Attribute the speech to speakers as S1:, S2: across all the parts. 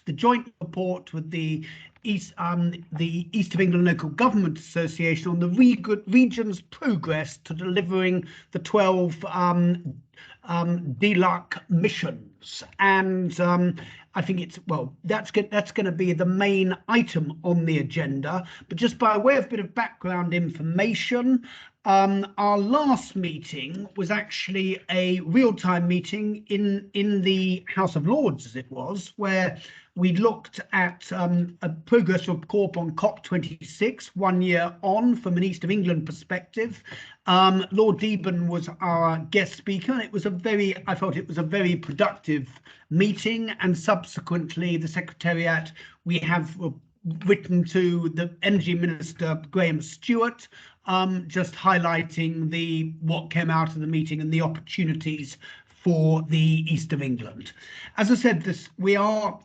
S1: the joint report with the East of England Local Government Association on the region's progress to delivering the 12 DLUC missions, and I think it's, well, that's going to be the main item on the agenda. But just by way of a bit of background information, our last meeting was actually a real-time meeting in the House of Lords, as it was, where we looked at a progress report on COP26, 1 year on from an East of England perspective. Lord Deben was our guest speaker, and it was I felt it was a very productive meeting. And subsequently, the Secretariat, we have written to the Energy Minister, Graham Stewart, just highlighting what came out of the meeting and the opportunities for the East of England. As I said, we are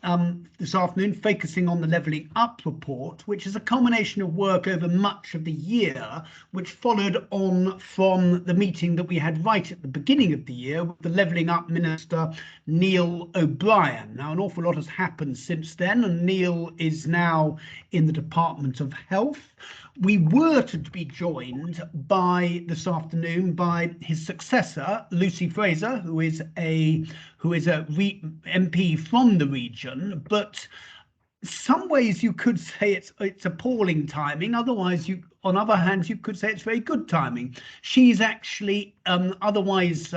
S1: this afternoon focusing on the Levelling Up report, which is a culmination of work over much of the year, which followed on from the meeting that we had right at the beginning of the year with the Levelling Up Minister, Neil O'Brien. Now, an awful lot has happened since then, and Neil is now in the Department of Health. We were to be joined this afternoon by his successor, Lucy Fraser, who is a MP from the region, but in some ways you could say it's appalling timing. On other hands, you could say it's very good timing. She's actually otherwise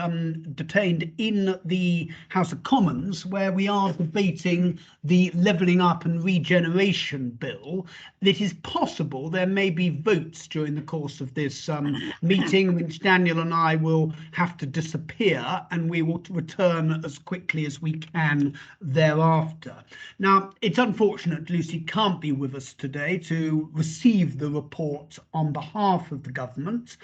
S1: detained in the House of Commons, where we are debating the Levelling Up and Regeneration Bill. It is possible there may be votes during the course of this meeting, which Daniel and I will have to disappear, and we will return as quickly as we can thereafter. Now, it's unfortunate Lucy can't be with us today to receive the report on behalf of the government.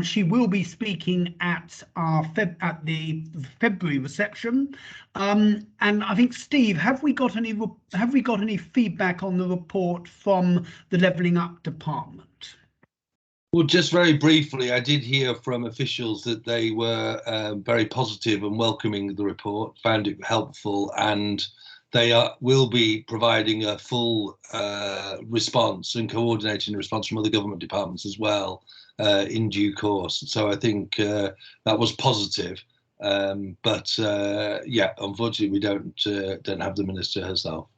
S1: She will be speaking at the February reception, and I think, Steve, have we got any feedback on the report from the Levelling Up department?
S2: Well, just very briefly, I did hear from officials that they were very positive and welcoming the report, found it helpful, and they will be providing a full response and coordinating a response from other government departments as well in due course. So I think that was positive. But yeah, unfortunately, we don't have the minister herself.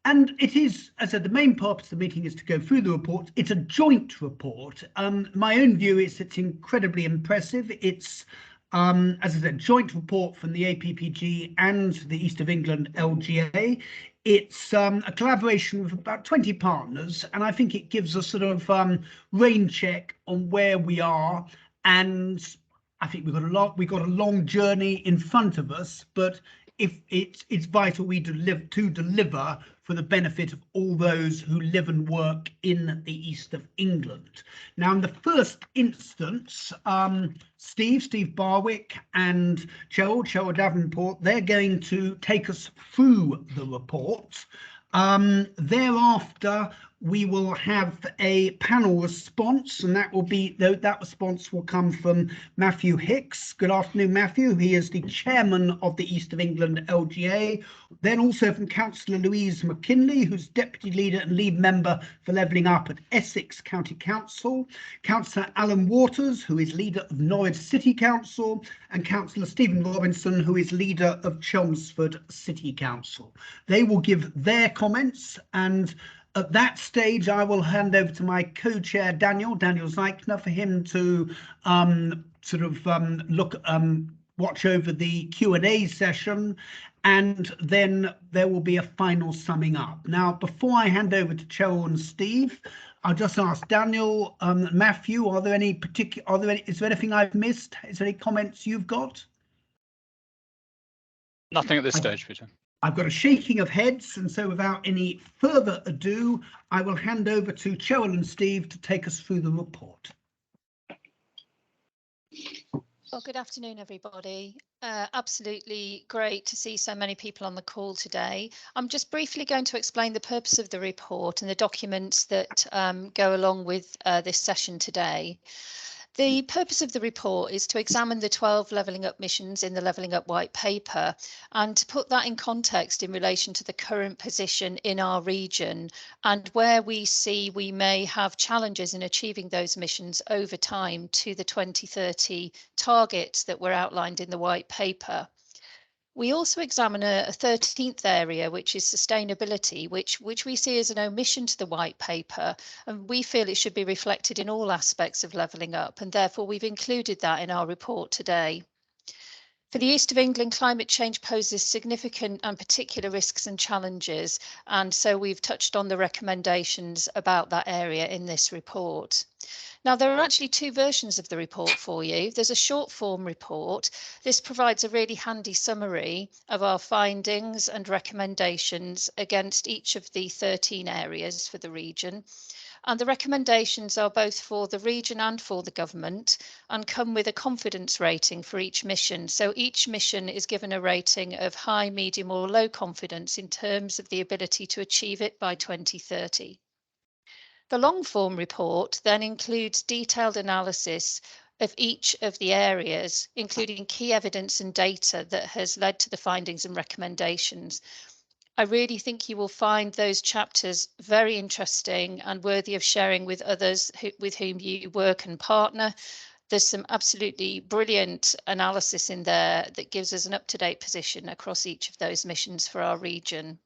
S1: And it is, as I said, the main purpose of the meeting is to go through the report. It's a joint report. My own view is it's incredibly impressive. It's as I said, joint report from the APPG and the East of England LGA. It's a collaboration with about 20 partners, and I think it gives a sort of rain check on where we are. And I think we've got a long journey in front of us, but if it's vital we deliver for the benefit of all those who live and work in the East of England. Now, in the first instance, Steve Barwick and Cheryl Davenport, they're going to take us through the report. Thereafter, we will have a panel response, and that response will come from Matthew Hicks. Good afternoon, Matthew. He is the chairman of the East of England LGA. Then also from Councillor Louise McKinley, who's deputy leader and lead member for Levelling Up at Essex County Council. Councillor Alan Waters, who is leader of Norwich City Council, and Councillor Stephen Robinson, who is leader of Chelmsford City Council. They will give their comments, and at that stage, I will hand over to my co-chair, Daniel Zeichner, for him to watch over the Q&A session, and then there will be a final summing up. Now, before I hand over to Cheryl and Steve, I'll just ask Daniel, Matthew, is there anything I've missed? Is there any comments you've got?
S3: Nothing at this stage, Peter.
S1: I've got a shaking of heads, and so without any further ado, I will hand over to Cheryl and Steve to take us through the report.
S4: Well, good afternoon, everybody. Absolutely great to see so many people on the call today. I'm just briefly going to explain the purpose of the report and the documents that go along with this session today. The purpose of the report is to examine the 12 Levelling Up missions in the Levelling Up White Paper and to put that in context in relation to the current position in our region and where we see we may have challenges in achieving those missions over time to the 2030 targets that were outlined in the White Paper. We also examine a 13th area, which is sustainability, which we see as an omission to the White Paper, and we feel it should be reflected in all aspects of levelling up, and therefore we've included that in our report today. For the East of England, climate change poses significant and particular risks and challenges, and so we've touched on the recommendations about that area in this report. Now, there are actually two versions of the report for you. There's a short form report. This provides a really handy summary of our findings and recommendations against each of the 13 areas for the region. And the recommendations are both for the region and for the government and come with a confidence rating for each mission. So each mission is given a rating of high, medium or low confidence in terms of the ability to achieve it by 2030. The long form report then includes detailed analysis of each of the areas, including key evidence and data that has led to the findings and recommendations. I really think you will find those chapters very interesting and worthy of sharing with others with whom you work and partner. There's some absolutely brilliant analysis in there that gives us an up-to-date position across each of those missions for our region.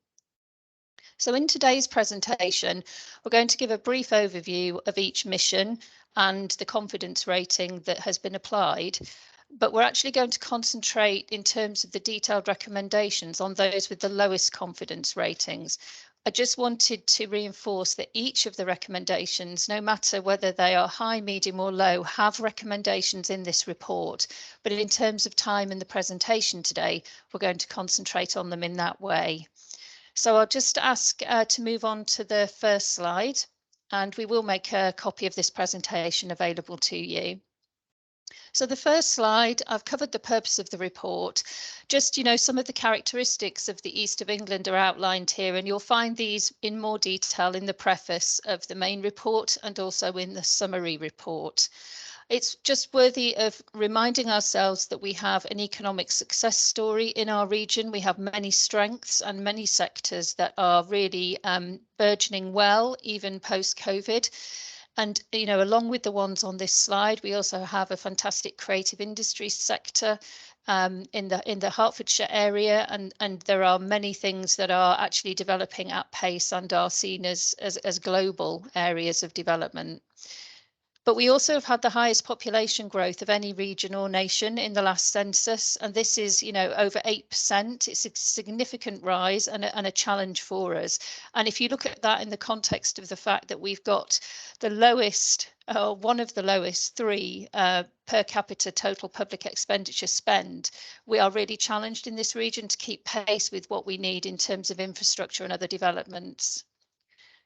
S4: So in today's presentation, we're going to give a brief overview of each mission and the confidence rating that has been applied, but we're actually going to concentrate in terms of the detailed recommendations on those with the lowest confidence ratings. I just wanted to reinforce that each of the recommendations, no matter whether they are high, medium or low, have recommendations in this report, but in terms of time in the presentation today, we're going to concentrate on them in that way. So I'll just ask to move on to the first slide, and we will make a copy of this presentation available to you. So the first slide, I've covered the purpose of the report. Just, some of the characteristics of the East of England are outlined here, and you'll find these in more detail in the preface of the main report and also in the summary report. It's just worthy of reminding ourselves that we have an economic success story in our region. We have many strengths and many sectors that are really burgeoning well, even post-COVID. And, along with the ones on this slide, we also have a fantastic creative industry sector in the Hertfordshire area, and there are many things that are actually developing at pace and are seen as global areas of development. But we also have had the highest population growth of any region or nation in the last census, and this is, over 8%. It's a significant rise and a challenge for us. And if you look at that in the context of the fact that we've got the lowest, one of the lowest three per capita total public expenditure spend, we are really challenged in this region to keep pace with what we need in terms of infrastructure and other developments.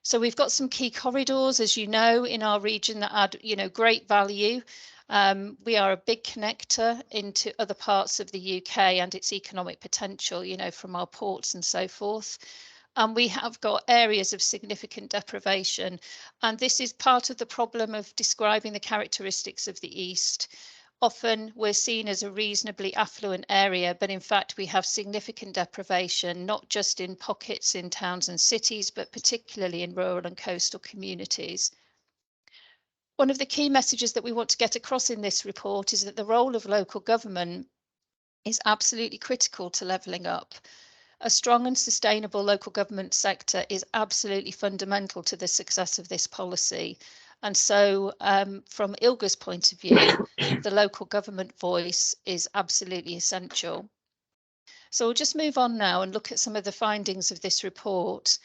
S4: So we've got some key corridors, as you know, in our region that add, great value. We are a big connector into other parts of the UK and its economic potential, from our ports and so forth. And we have got areas of significant deprivation. And this is part of the problem of describing the characteristics of the East. Often we're seen as a reasonably affluent area, but in fact we have significant deprivation, not just in pockets in towns and cities, but particularly in rural and coastal communities. One of the key messages that we want to get across in this report is that the role of local government is absolutely critical to levelling up. A strong and sustainable local government sector is absolutely fundamental to the success of this policy. And so from EELGA's point of view, the local government voice is absolutely essential. So we'll just move on now and look at some of the findings of this report.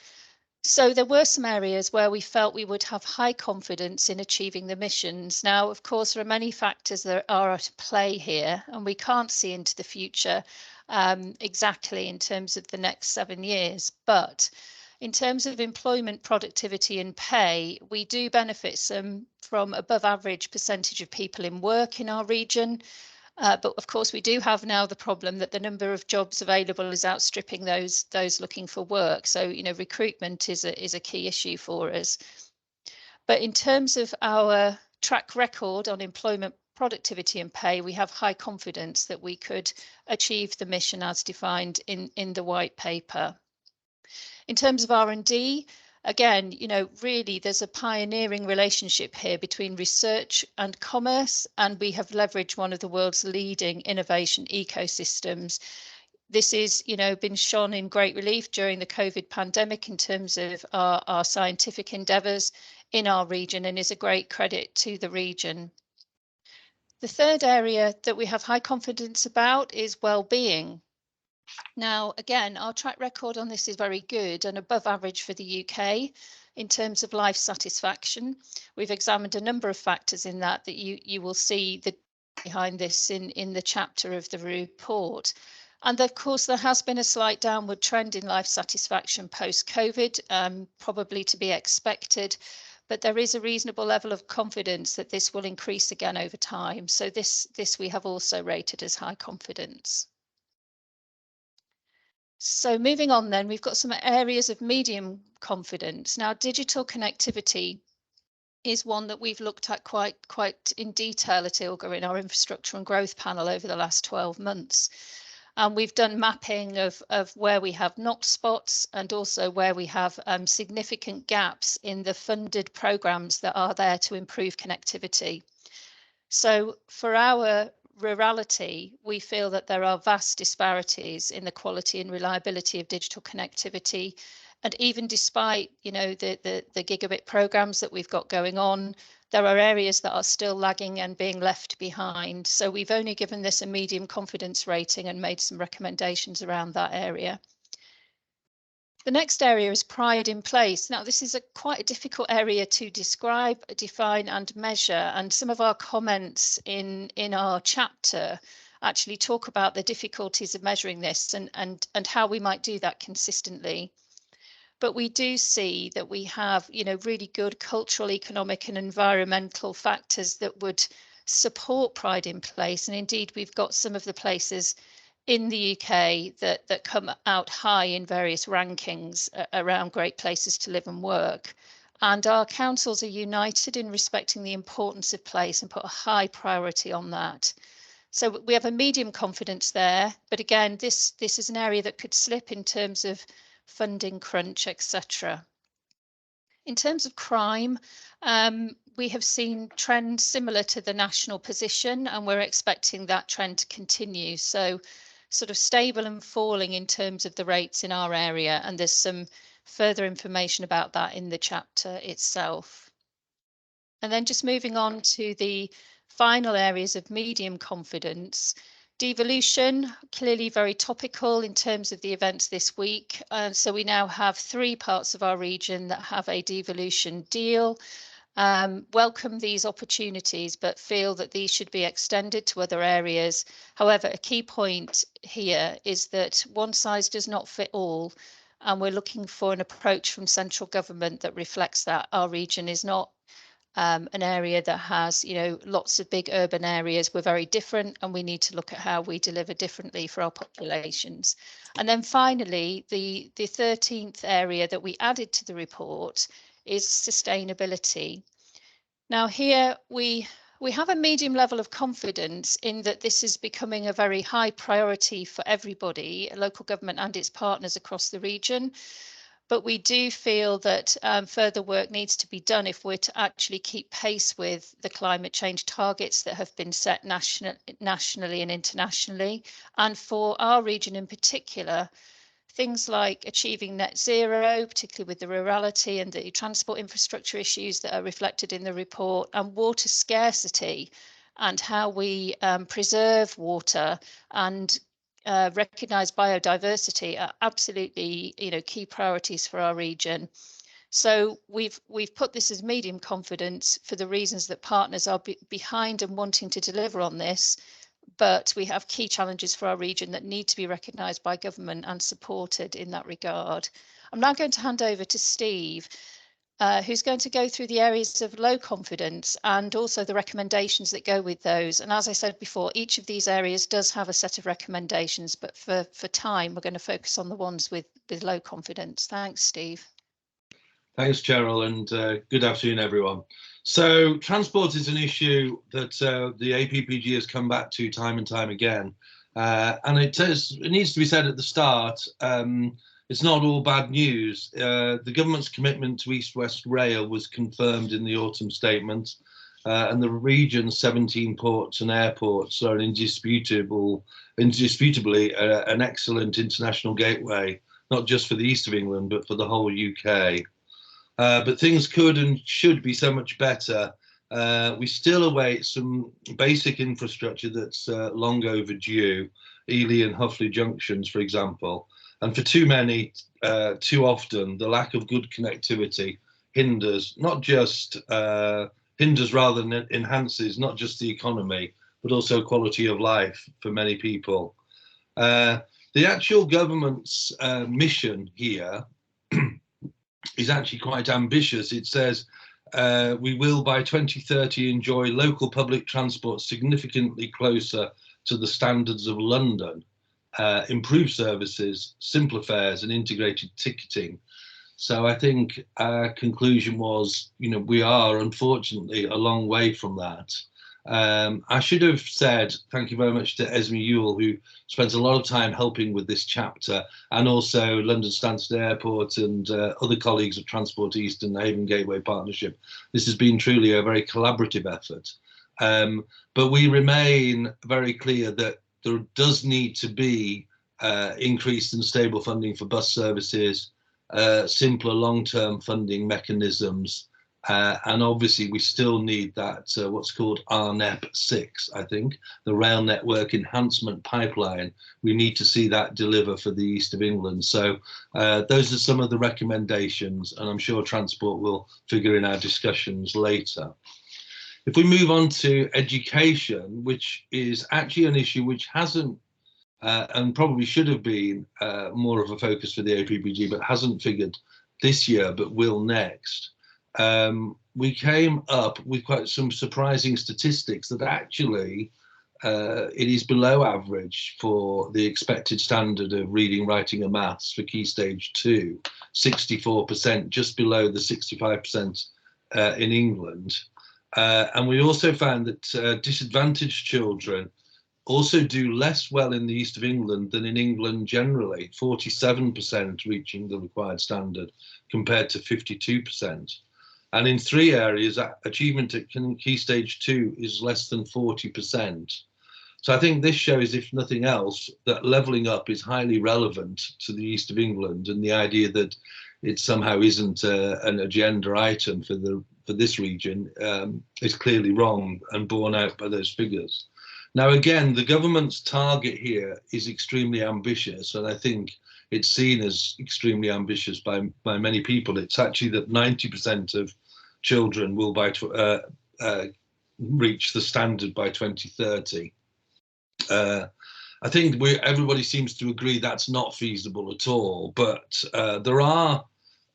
S4: So there were some areas where we felt we would have high confidence in achieving the missions. Now, of course, there are many factors that are at play here, and we can't see into the future exactly in terms of the next 7 years. But in terms of employment, productivity and pay, we do benefit from above average percentage of people in work in our region. But of course, we do have now the problem that the number of jobs available is outstripping those looking for work. So, recruitment is a key issue for us. But in terms of our track record on employment, productivity and pay, we have high confidence that we could achieve the mission as defined in the white paper. In terms of R&D, again, really there's a pioneering relationship here between research and commerce, and we have leveraged one of the world's leading innovation ecosystems. This is, been shown in great relief during the COVID pandemic in terms of our scientific endeavours in our region, and is a great credit to the region. The third area that we have high confidence about is well-being. Now, again, our track record on this is very good and above average for the UK in terms of life satisfaction. We've examined a number of factors in that you will see behind this in the chapter of the report. And of course, there has been a slight downward trend in life satisfaction post-COVID, probably to be expected, but there is a reasonable level of confidence that this will increase again over time. So this we have also rated as high confidence. So moving on then, we've got some areas of medium confidence. Now, digital connectivity is one that we've looked at quite in detail at EELGA in our infrastructure and growth panel over the last 12 months. And we've done mapping of where we have not spots and also where we have significant gaps in the funded programs that are there to improve connectivity. So for our rurality, we feel that there are vast disparities in the quality and reliability of digital connectivity. And even despite, the gigabit programs that we've got going on, there are areas that are still lagging and being left behind. So we've only given this a medium confidence rating and made some recommendations around that area. The next area is pride in place. Now, this is quite a difficult area to describe, define and measure. And some of our comments in our chapter actually talk about the difficulties of measuring this and how we might do that consistently. But we do see that we have, really good cultural, economic and environmental factors that would support pride in place. And indeed, we've got some of the places in the UK that come out high in various rankings around great places to live and work. And our councils are united in respecting the importance of place and put a high priority on that. So we have a medium confidence there. But again, this is an area that could slip in terms of funding crunch, etc. In terms of crime, we have seen trends similar to the national position, and we're expecting that trend to continue. So sort of stable and falling in terms of the rates in our area, and there's some further information about that in the chapter itself. And then just moving on to the final areas of medium confidence. Devolution, clearly very topical in terms of the events this week. So we now have 3 parts of our region that have a devolution deal. Welcome these opportunities, but feel that these should be extended to other areas. However, a key point here is that one size does not fit all, and we're looking for an approach from central government that reflects that. Our region is not an area that has, lots of big urban areas. We're very different, and we need to look at how we deliver differently for our populations. And then finally, the 13th area that we added to the report is sustainability. Now here we have a medium level of confidence in that this is becoming a very high priority for everybody, local government and its partners across the region. But we do feel that further work needs to be done if we're to actually keep pace with the climate change targets that have been set nationally and internationally. And for our region in particular, things like achieving net zero, particularly with the rurality and the transport infrastructure issues that are reflected in the report, and water scarcity and how we preserve water and recognise biodiversity are absolutely, key priorities for our region. So we've put this as medium confidence for the reasons that partners are behind and wanting to deliver on this. But we have key challenges for our region that need to be recognised by government and supported in that regard. I'm now going to hand over to Steve, who's going to go through the areas of low confidence and also the recommendations that go with those. And as I said before, each of these areas does have a set of recommendations, but for time, we're going to focus on the ones with low confidence. Thanks, Steve.
S2: Thanks, Cheryl, and good afternoon, everyone. So transport is an issue that the APPG has come back to time and time again. And it needs to be said at the start, it's not all bad news. The government's commitment to East-West Rail was confirmed in the autumn statement, and the region's 17 ports and airports are indisputably an excellent international gateway, not just for the east of England, but for the whole UK. But things could and should be so much better. We still await some basic infrastructure that's long overdue, Ely and Huffley junctions, for example. And for too many, too often, the lack of good connectivity hinders, hinders rather than enhances, not just the economy, but also quality of life for many people. The actual government's mission here is actually quite ambitious. It says, we will by 2030 enjoy local public transport significantly closer to the standards of London, improve services, simpler fares and integrated ticketing. So I think our conclusion was, we are unfortunately a long way from that. I should have said thank you very much to Esme Ewell, who spends a lot of time helping with this chapter, and also London Stansted Airport and other colleagues of Transport East and the Haven Gateway Partnership. This has been truly a very collaborative effort. But we remain very clear that there does need to be increased and stable funding for bus services, simpler long-term funding mechanisms, and obviously we still need that what's called RNEP 6, I think, the Rail Network Enhancement Pipeline. We need to see that deliver for the East of England. So those are some of the recommendations, and I'm sure Transport will figure in our discussions later. If we move on to education, which is actually an issue which hasn't and probably should have been more of a focus for the APPG, but hasn't figured this year, but will next. We came up with quite some surprising statistics that actually it is below average for the expected standard of reading, writing and maths for Key Stage 2, 64%, just below the 65% in England. And we also found that disadvantaged children also do less well in the East of England than in England generally, 47% reaching the required standard compared to 52%. And in 3 areas, achievement at Key Stage 2 is less than 40%. So I think this shows, if nothing else, that levelling up is highly relevant to the East of England, and the idea that it somehow isn't an agenda item for this region is clearly wrong and borne out by those figures. Now, again, the government's target here is extremely ambitious, and I think it's seen as extremely ambitious by many people. It's actually that 90% of children will reach the standard by 2030. I think everybody seems to agree that's not feasible at all, but there are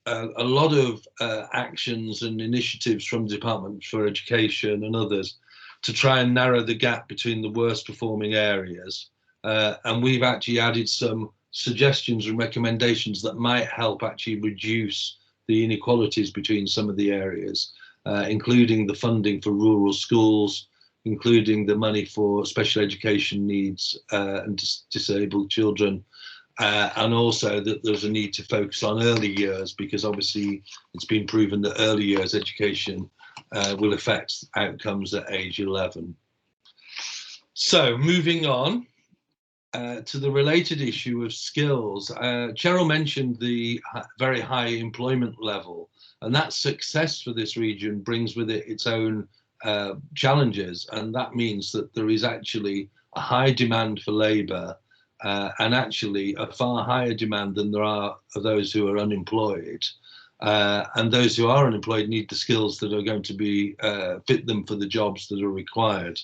S2: a lot of actions and initiatives from the Department for Education and others to try and narrow the gap between the worst performing areas. And we've actually added some suggestions and recommendations that might help actually reduce the inequalities between some of the areas, including the funding for rural schools, including the money for special education needs and disabled children, and also that there's a need to focus on early years, because obviously it's been proven that early years education will affect outcomes at age 11. So moving on to the related issue of skills, Cheryl mentioned the very high employment level, and that success for this region brings with it its own challenges, and that means that there is actually a high demand for labour, and actually a far higher demand than there are of those who are unemployed. And those who are unemployed need the skills that are going to be fit them for the jobs that are required.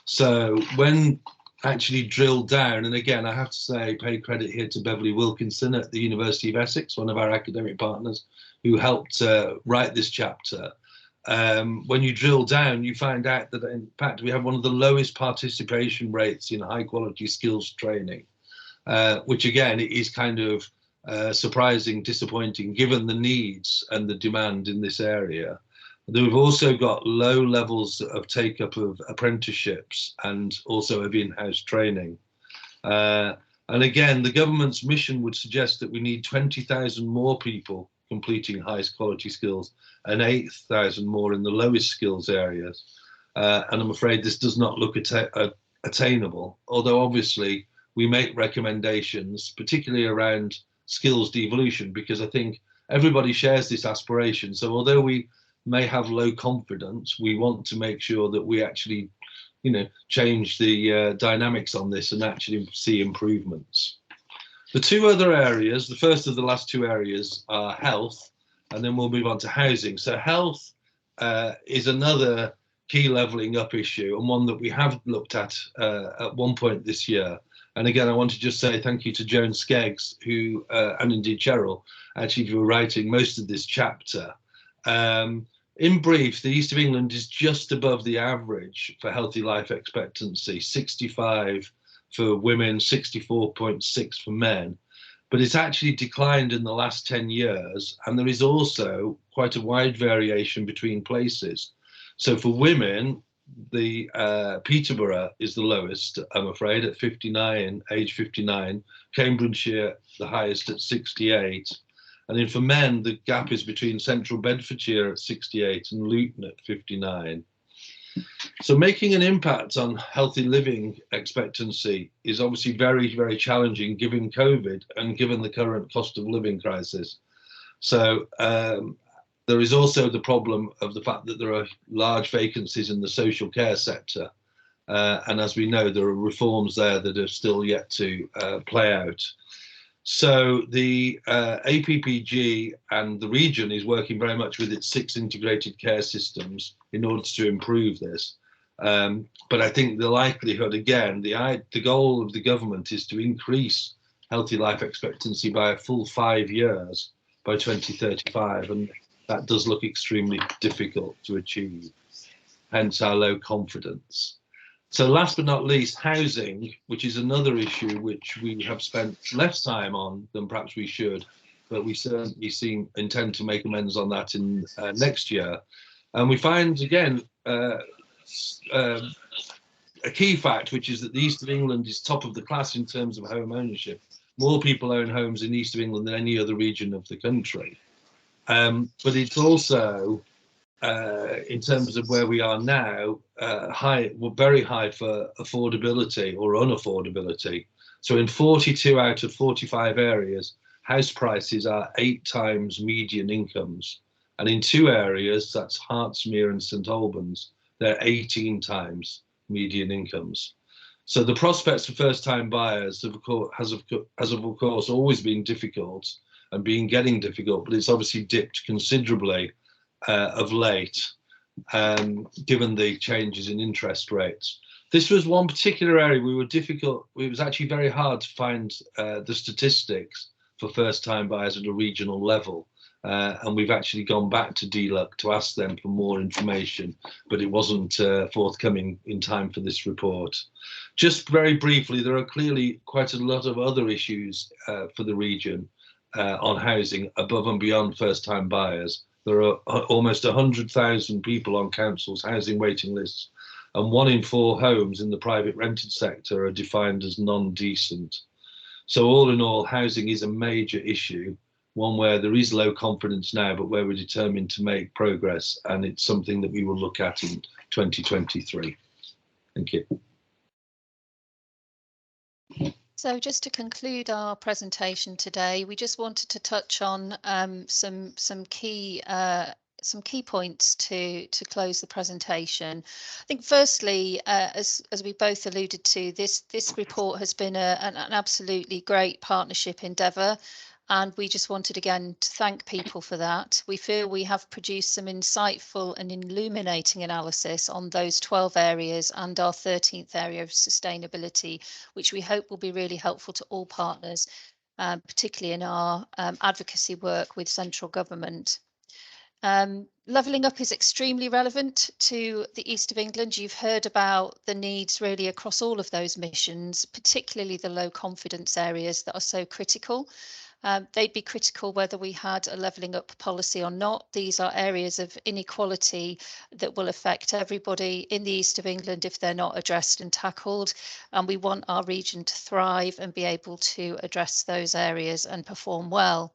S2: So when actually drilled down, and again, I have to say, pay credit here to Beverly Wilkinson at the University of Essex, one of our academic partners, who helped write this chapter. When you drill down, you find out that in fact we have one of the lowest participation rates in high quality skills training, which again is kind of surprising, disappointing, given the needs and the demand in this area. We've also got low levels of take-up of apprenticeships and also of in-house training. And again, the government's mission would suggest that we need 20,000 more people completing highest quality skills and 8,000 more in the lowest skills areas. And I'm afraid this does not look attainable, although obviously we make recommendations, particularly around skills devolution, because I think everybody shares this aspiration. So although we may have low confidence, we want to make sure that we actually, change the dynamics on this and actually see improvements. The two other areas, the first of the last two areas, are health, and then we'll move on to housing. So health is another key levelling up issue, and one that we have looked at one point this year. And again, I want to just say thank you to Joan Skeggs, who, and indeed Cheryl, actually, who were writing most of this chapter. In brief, the East of England is just above the average for healthy life expectancy, 65 for women, 64.6 for men. But it's actually declined in the last 10 years. And there is also quite a wide variation between places. So for women, the Peterborough is the lowest, I'm afraid, at 59, age 59. Cambridgeshire, the highest at 68. And then for men, the gap is between Central Bedfordshire at 68 and Luton at 59. So making an impact on healthy living expectancy is obviously very, very challenging given COVID and given the current cost of living crisis. So there is also the problem of the fact that there are large vacancies in the social care sector. And as we know, there are reforms there that are still yet to play out. So the APPG and the region is working very much with its 6 integrated care systems in order to improve this. But I think the likelihood, again, the goal of the government is to increase healthy life expectancy by a full 5 years by 2035. And that does look extremely difficult to achieve, hence our low confidence. So last but not least, housing, which is another issue which we have spent less time on than perhaps we should, but we certainly intend to make amends on that in next year. And we find, again, a key fact, which is that the East of England is top of the class in terms of home ownership. More people own homes in the East of England than any other region of the country. But it's also, in terms of where we are now, very high for affordability or unaffordability. So in 42 out of 45 areas, house prices are 8 times median incomes. And in 2 areas, that's Hertsmere and St Albans, they're 18 times median incomes. So the prospects for first-time buyers have, of course, always been difficult and been getting difficult, but it's obviously dipped considerably of late, given the changes in interest rates. This was one particular area we were difficult. It was actually very hard to find the statistics for first-time buyers at a regional level. And we've actually gone back to DLUC to ask them for more information, but it wasn't forthcoming in time for this report. Just very briefly, there are clearly quite a lot of other issues for the region on housing above and beyond first-time buyers. There are almost 100,000 people on councils' housing waiting lists, and 1 in 4 homes in the private rented sector are defined as non-decent. So all in all, housing is a major issue, one where there is low confidence now, but where we're determined to make progress, and it's something that we will look at in 2023. Thank you.
S4: So just to conclude our presentation today, we just wanted to touch on some key points to close the presentation. I think firstly, as we both alluded to, this report has been an absolutely great partnership endeavour. And we just wanted again to thank people for that. We feel we have produced some insightful and illuminating analysis on those 12 areas and our 13th area of sustainability, which we hope will be really helpful to all partners, particularly in our advocacy work with central government. Levelling up is extremely relevant to the East of England. You've heard about the needs really across all of those missions, particularly the low confidence areas that are so critical. They'd be critical whether we had a levelling up policy or not. These are areas of inequality that will affect everybody in the east of England if they're not addressed and tackled. And we want our region to thrive and be able to address those areas and perform well.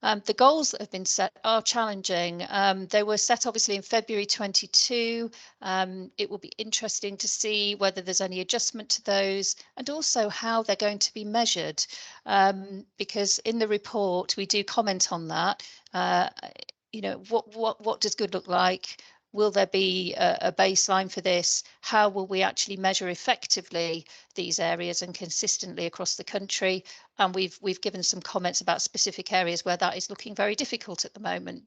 S4: The goals that have been set are challenging. They were set obviously in February 22. It will be interesting to see whether there's any adjustment to those and also how they're going to be measured, because in the report we do comment on that. What does good look like? Will there be a baseline for this? How will we actually measure effectively these areas and consistently across the country? And we've given some comments about specific areas where that is looking very difficult at the moment.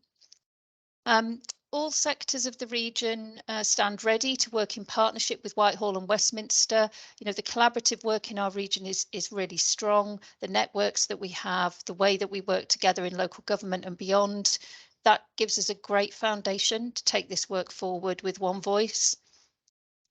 S4: All sectors of the region stand ready to work in partnership with Whitehall and Westminster. The collaborative work in our region is really strong. The networks that we have, the way that we work together in local government and beyond, that gives us a great foundation to take this work forward with one voice.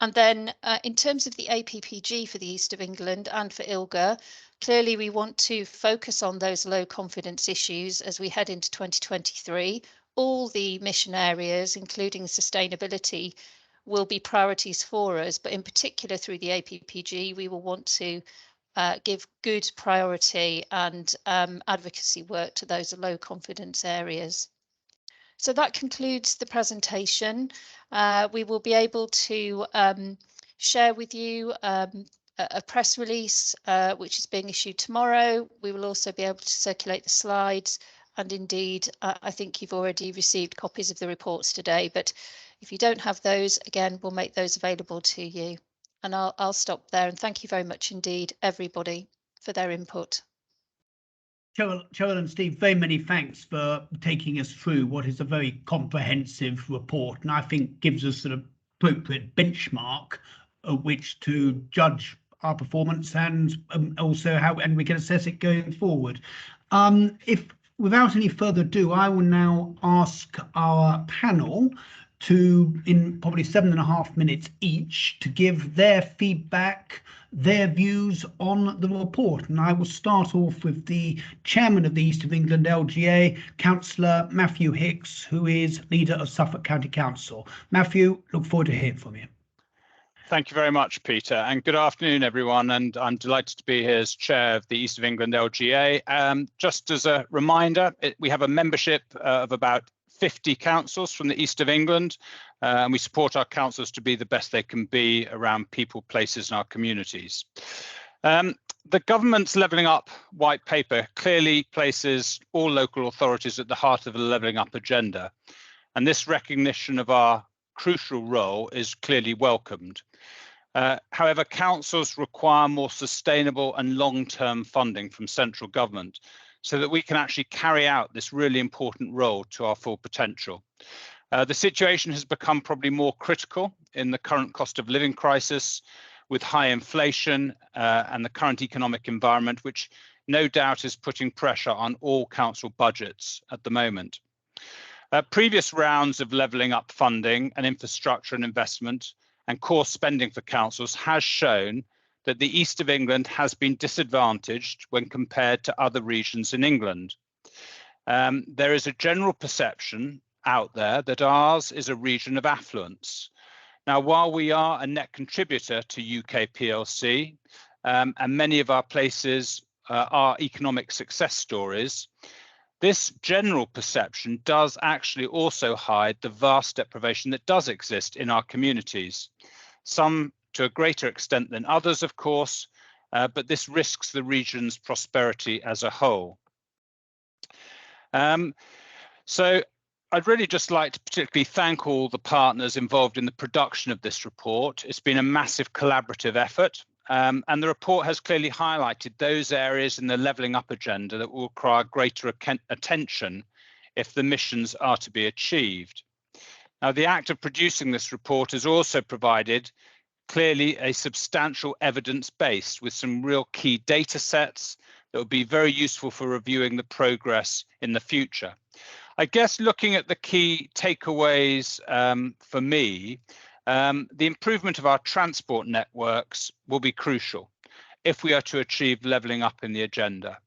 S4: And then in terms of the APPG for the East of England and for EELGA, clearly we want to focus on those low confidence issues as we head into 2023. All the mission areas, including sustainability, will be priorities for us, but in particular through the APPG, we will want to give good priority and advocacy work to those low confidence areas. So that concludes the presentation. We will be able to share with you a press release which is being issued tomorrow. We will also be able to circulate the slides, and indeed I think you've already received copies of the reports today, but if you don't have those, again, we'll make those available to you. And I'll stop there, and thank you very much indeed everybody for their input.
S1: Cheryl and Steve, very many thanks for taking us through what is a very comprehensive report, and I think gives us an appropriate benchmark at which to judge our performance and also how we can assess it going forward. If without any further ado, I will now ask our panel to, in probably 7.5 minutes each, to give their feedback, their views on the report. And I will start off with the chairman of the East of England LGA, Councillor Matthew Hicks, who is leader of Suffolk County Council. Matthew, look forward to hearing from you.
S3: Thank you very much, Peter, and good afternoon, everyone. And I'm delighted to be here as chair of the East of England LGA. Just as a reminder, we have a membership of about 50 councils from the East of England, and we support our councils to be the best they can be around people, places, and our communities. The government's Levelling Up white paper clearly places all local authorities at the heart of the Levelling Up agenda, and this recognition of our crucial role is clearly welcomed. However, councils require more sustainable and long-term funding from central government so that we can actually carry out this really important role to our full potential. The situation has become probably more critical in the current cost of living crisis, with high inflation and the current economic environment, which no doubt is putting pressure on all council budgets at the moment. Previous rounds of levelling up funding and infrastructure and investment and core spending for councils has shown that the East of England has been disadvantaged when compared to other regions in England. There is a general perception out there that ours is a region of affluence. Now, while we are a net contributor to UK PLC, and many of our places are economic success stories, this general perception does actually also hide the vast deprivation that does exist in our communities. Some to a greater extent than others, of course, but this risks the region's prosperity as a whole. So I'd really just like to particularly thank all the partners involved in the production of this report. It's been a massive collaborative effort, and the report has clearly highlighted those areas in the levelling up agenda that will require greater attention if the missions are to be achieved. Now, the act of producing this report has also provided clearly a substantial evidence base with some real key data sets that will be very useful for reviewing the progress in the future. I guess looking at the key takeaways for me, the improvement of our transport networks will be crucial if we are to achieve levelling up in the agenda.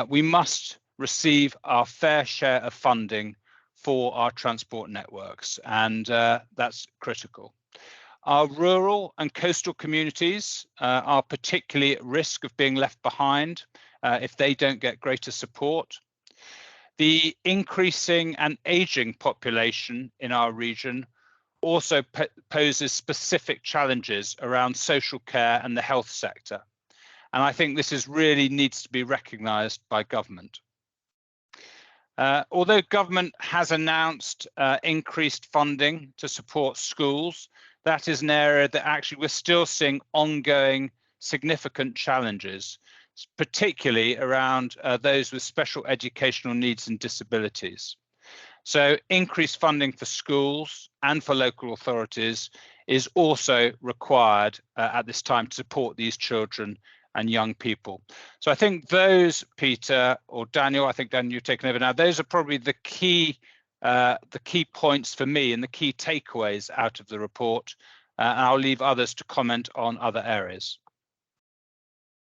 S3: we must receive our fair share of funding for our transport networks, and that's critical. Our rural and coastal communities are particularly at risk of being left behind if they don't get greater support. The increasing and aging population in our region also poses specific challenges around social care and the health sector. And I think this really needs to be recognised by government. Although government has announced increased funding to support schools, that is an area that actually we're still seeing ongoing significant challenges, particularly around those with special educational needs and disabilities. So increased funding for schools and for local authorities is also required at this time to support these children and young people. So I think those, Peter or Daniel, I think Daniel, you've taken over now, those are probably the key points for me and the key takeaways out of the report. And I'll leave others to comment on other areas.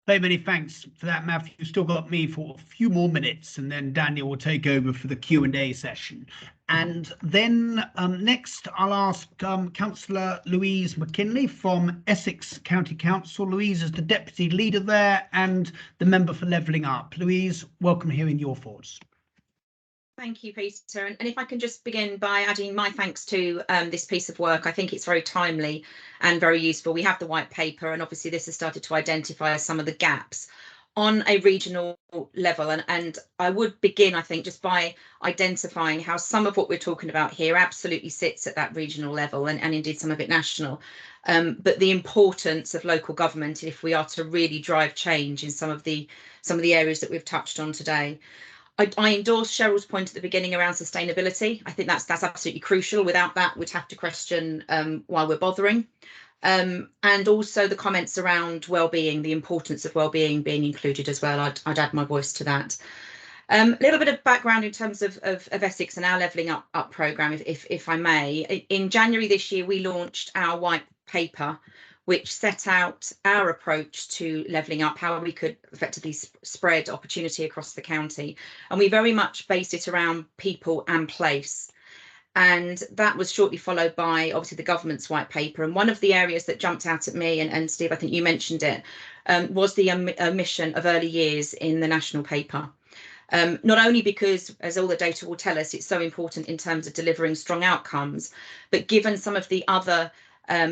S1: Very many thanks for that, Matthew. You've still got me for a few more minutes, and then Daniel will take over for the Q&A session. And then next, I'll ask Councillor Louise McKinley from Essex County Council. Louise is the Deputy Leader there and the Member for Levelling Up. Louise, welcome hearing your thoughts.
S5: Thank you, Peter. And if I can just begin by adding my thanks to this piece of work. I think it's very timely and very useful. We have the white paper, and obviously this has started to identify some of the gaps on a regional level. And I would begin, I think, just by identifying how some of what we're talking about here absolutely sits at that regional level and indeed some of it national. But the importance of local government if we are to really drive change in some of the areas that we've touched on today. I endorse Cheryl's point at the beginning around sustainability. I think that's absolutely crucial. Without that, we'd have to question why we're bothering. And also the comments around well-being, the importance of well-being being included as well. I'd add my voice to that. A little bit of background in terms of Essex and our Levelling Up programme, if I may. In January this year, we launched our white paper, which set out our approach to levelling up, how we could effectively spread opportunity across the county. And we very much based it around people and place. And that was shortly followed by, obviously, the government's white paper. And one of the areas that jumped out at me, and Steve, I think you mentioned it, was the omission of early years in the national paper. Not only because, as all the data will tell us, it's so important in terms of delivering strong outcomes, but given some of the other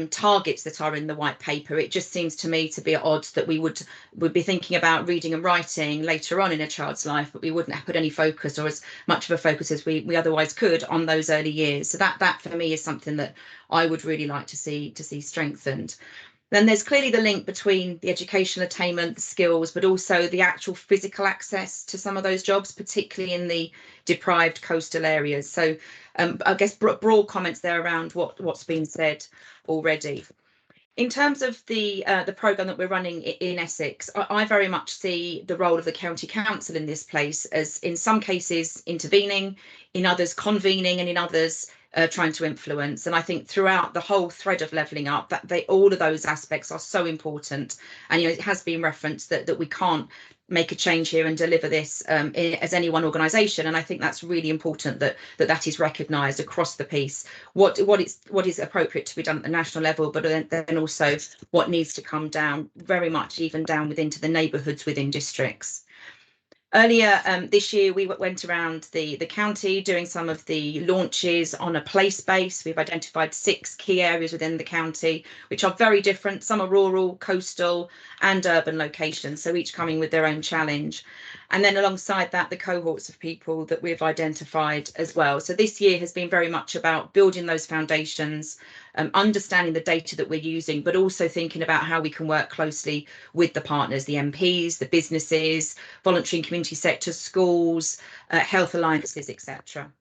S5: targets that are in the white paper, it just seems to me to be at odds that we would be thinking about reading and writing later on in a child's life, but we wouldn't put any focus, or as much of a focus as we otherwise could, on those early years. So that for me is something that I would really like to see strengthened. Then there's clearly the link between the educational attainment, the skills, but also the actual physical access to some of those jobs, particularly in the deprived coastal areas. So I guess broad comments there around what's been said already. In terms of the programme that we're running in Essex, I very much see the role of the county council in this place as, in some cases, intervening, in others convening, and in others trying to influence. And I think throughout the whole thread of levelling up, that all of those aspects are so important. And it has been referenced that we can't make a change here and deliver this as any one organisation. And I think that's really important that is recognised across the piece. What is appropriate to be done at the national level, but then also what needs to come down, very much even down into the neighbourhoods within districts. Earlier this year, we went around the county doing some of the launches on a place base. We've identified 6 key areas within the county, which are very different. Some are rural, coastal and urban locations, so each coming with their own challenge. And then alongside that, the cohorts of people that we've identified as well. So this year has been very much about building those foundations, understanding the data that we're using, but also thinking about how we can work closely with the partners, the MPs, the businesses, voluntary and community sector, schools, health alliances, etc.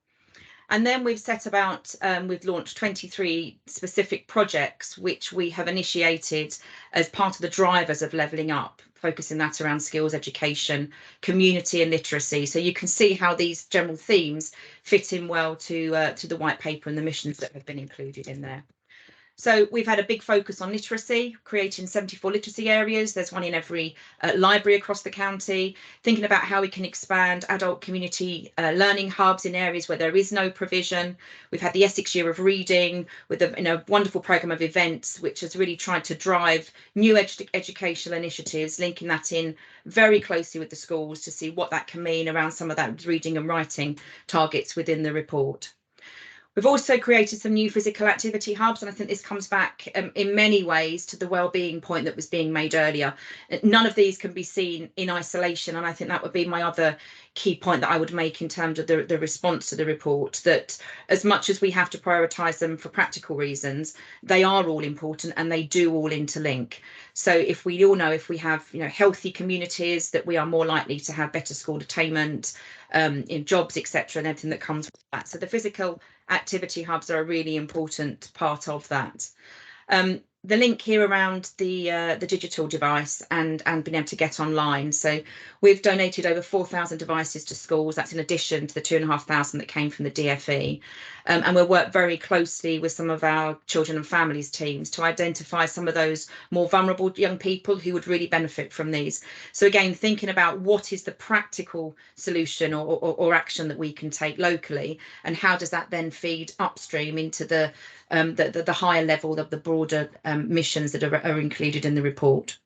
S5: And then we've set about, we've launched 23 specific projects, which we have initiated as part of the drivers of levelling up, focusing that around skills, education, community and literacy. So you can see how these general themes fit in well to the white paper and the missions that have been included in there. So we've had a big focus on literacy, creating 74 literacy areas. There's one in every library across the county, thinking about how we can expand adult community learning hubs in areas where there is no provision. We've had the Essex Year of Reading with a wonderful programme of events, which has really tried to drive new educational initiatives, linking that in very closely with the schools to see what that can mean around some of that reading and writing targets within the report. We've also created some new physical activity hubs, and I think this comes back in many ways to the wellbeing point that was being made earlier. None of these can be seen in isolation, and I think that would be my other key point that I would make in terms of the response to the report, that as much as we have to prioritise them for practical reasons, they are all important and they do all interlink. So if we all know, if we have healthy communities, that we are more likely to have better school attainment, in jobs, etc., and everything that comes with that. So the physical activity hubs are a really important part of that. The link here around the digital device and being able to get online. So we've donated over 4,000 devices to schools. That's in addition to the 2,500 that came from the DFE. And we'll work very closely with some of our children and families teams to identify some of those more vulnerable young people who would really benefit from these. So again, thinking about what is the practical solution or action that we can take locally, and how does that then feed upstream into the higher level of the broader missions that are included in the report.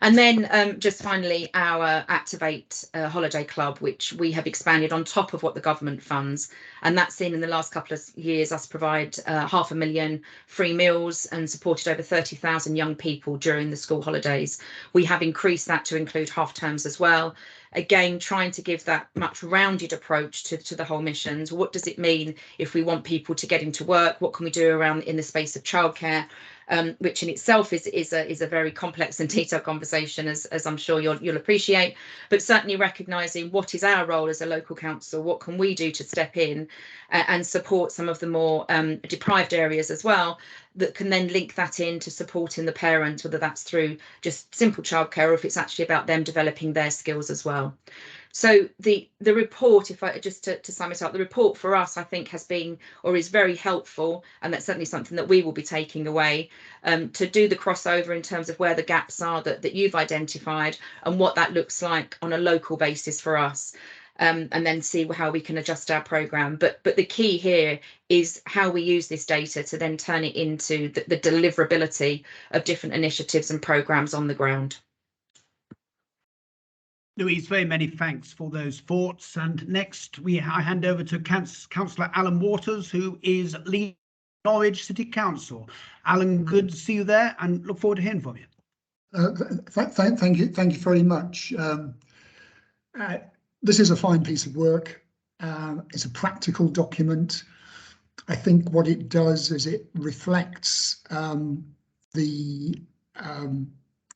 S5: And then just finally, our Activate Holiday Club, which we have expanded on top of what the government funds. And that's seen in the last couple of years us provide 500,000 free meals and supported over 30,000 young people during the school holidays. We have increased that to include half terms as well. Again, trying to give that much rounded approach to the whole missions. What does it mean if we want people to get into work? What can we do around in the space of childcare? Which in itself is a very complex and detailed conversation, as I'm sure you'll appreciate, but certainly recognising what is our role as a local council, what can we do to step in and support some of the more deprived areas as well, that can then link that into supporting the parents, whether that's through just simple childcare or if it's actually about them developing their skills as well. So the report, if I just to sum it up, the report for us, I think, has been or is very helpful, and that's certainly something that we will be taking away to do the crossover in terms of where the gaps are that you've identified and what that looks like on a local basis for us. And then see how we can adjust our programme. But the key here is how we use this data to then turn it into the deliverability of different initiatives and programmes on the ground.
S1: Louise, very many thanks for those thoughts. And next, I hand over to Councillor Alan Waters, who is leading Norwich City Council. Alan, good to see you there and look forward to hearing from you.
S6: Thank you very much. This is a fine piece of work. It's a practical document. I think what it does is it reflects the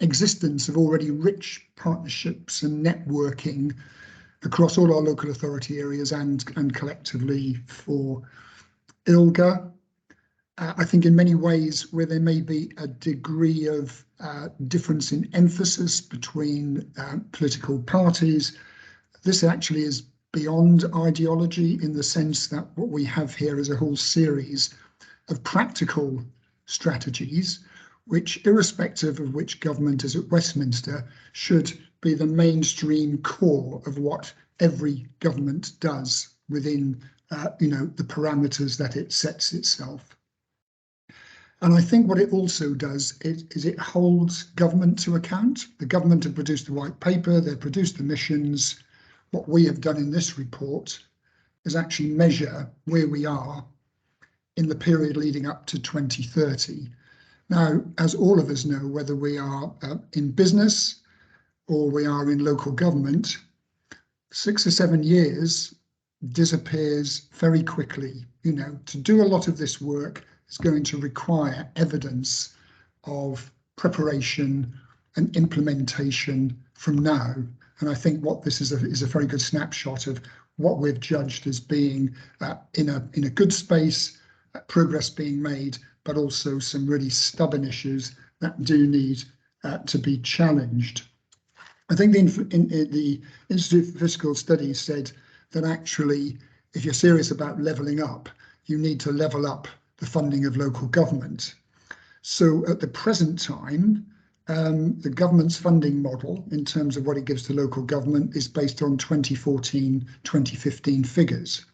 S6: existence of already rich partnerships and networking across all our local authority areas and collectively for EELGA. I think in many ways where there may be a degree of difference in emphasis between political parties, this actually is beyond ideology in the sense that what we have here is a whole series of practical strategies which, irrespective of which government is at Westminster, should be the mainstream core of what every government does within the parameters that it sets itself. And I think what it also does is it holds government to account. The government have produced the white paper, they've produced the missions. What we have done in this report is actually measure where we are in the period leading up to 2030. Now, as all of us know, whether we are in business or we are in local government, 6 or 7 years disappears very quickly. To do a lot of this work is going to require evidence of preparation and implementation from now. And I think what this is a very good snapshot of what we've judged as being in a good space, progress being made, but also some really stubborn issues that do need to be challenged. I think the Institute for Fiscal Studies said that actually, if you're serious about levelling up, you need to level up the funding of local government. So at the present time, the government's funding model in terms of what it gives to local government is based on 2014-2015 figures.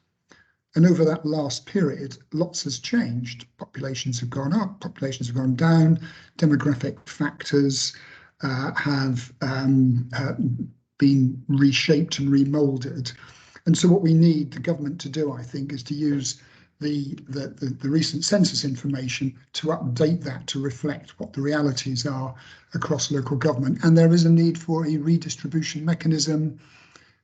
S6: And over that last period, lots has changed. Populations have gone up, populations have gone down, demographic factors have been reshaped and remolded. And so what we need the government to do, I think, is to use the recent census information to update that to reflect what the realities are across local government. And there is a need for a redistribution mechanism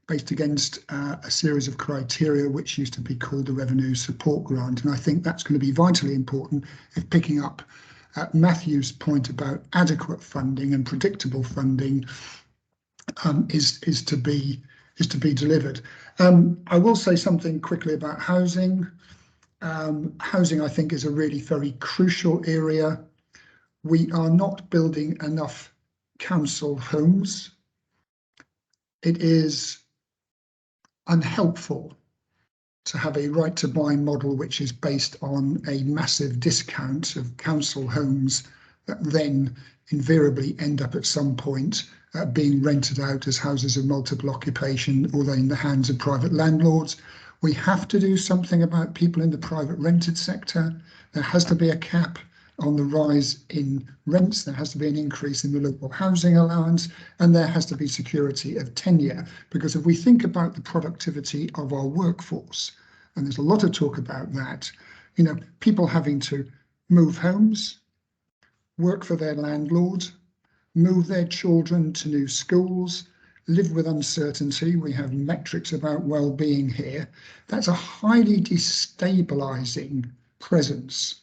S6: based against a series of criteria which used to be called the Revenue Support Grant. And I think that's going to be vitally important if picking up Matthew's point about adequate funding and predictable funding is to be delivered. I will say something quickly about housing. Housing, I think, is a really very crucial area. We are not building enough council homes. It is unhelpful to have a right to buy model which is based on a massive discount of council homes that then invariably end up at some point being rented out as houses of multiple occupation, or in the hands of private landlords. We have to do something about people in the private rented sector. There has to be a cap on the rise in rents, there has to be an increase in the local housing allowance, and there has to be security of tenure. Because if we think about the productivity of our workforce, and there's a lot of talk about that, you know, people having to move homes, work for their landlord, move their children to new schools, live with uncertainty. We have metrics about well-being here. That's a highly destabilizing presence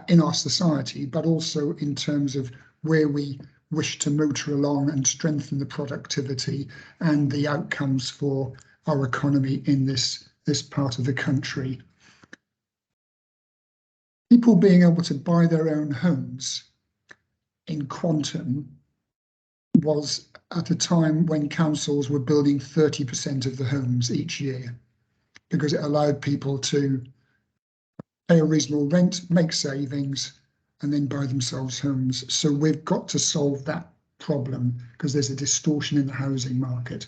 S6: in our society, but also in terms of where we wish to motor along and strengthen the productivity and the outcomes for our economy in this part of the country. People being able to buy their own homes in quantum was at a time when councils were building 30% of the homes each year, because it allowed people to pay a reasonable rent, make savings, and then buy themselves homes. So we've got to solve that problem because there's a distortion in the housing market.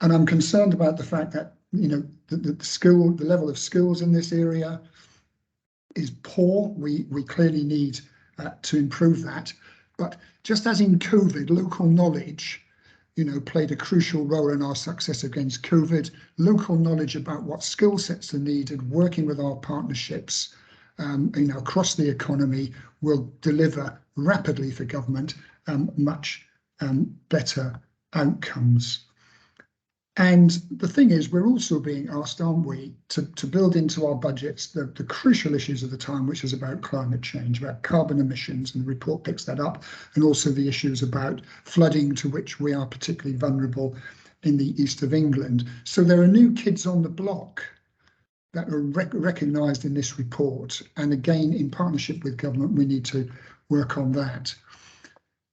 S6: And I'm concerned about the fact that, you know, the level of skills in this area is poor. We clearly need to improve that. But just as in COVID, local knowledge, you know, played a crucial role in our success against COVID. Local knowledge about what skill sets are needed, working with our partnerships, you know, across the economy, will deliver rapidly for government much better outcomes. And the thing is, we're also being asked, aren't we, to build into our budgets the crucial issues of the time, which is about climate change, about carbon emissions, and the report picks that up, and also the issues about flooding, to which we are particularly vulnerable in the east of England. So there are new kids on the block that are recognised in this report. And again, in partnership with government, we need to work on that.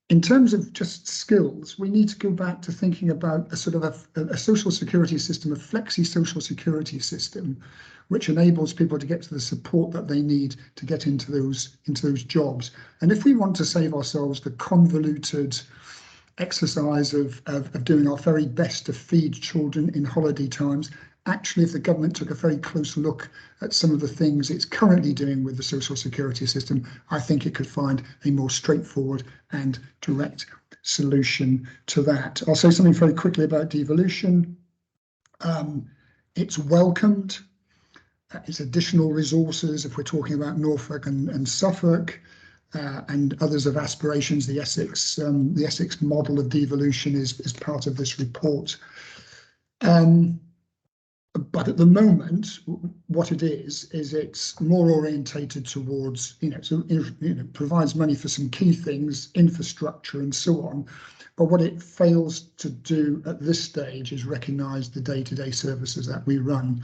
S6: In terms of just skills, we need to go back to thinking about a sort of a social security system, a flexi social security system, which enables people to get to the support that they need to get into those jobs. And if we want to save ourselves the convoluted exercise of doing our very best to feed children in holiday times, actually, if the government took a very close look at some of the things it's currently doing with the social security system, I think it could find a more straightforward and direct solution to that. I'll say something very quickly about devolution. It's welcomed. It's additional resources if we're talking about Norfolk and Suffolk. And others of aspirations. The Essex model of devolution is part of this report. But at the moment, what it is it's more orientated towards, provides money for some key things, infrastructure and so on. But what it fails to do at this stage is recognise the day-to-day services that we run.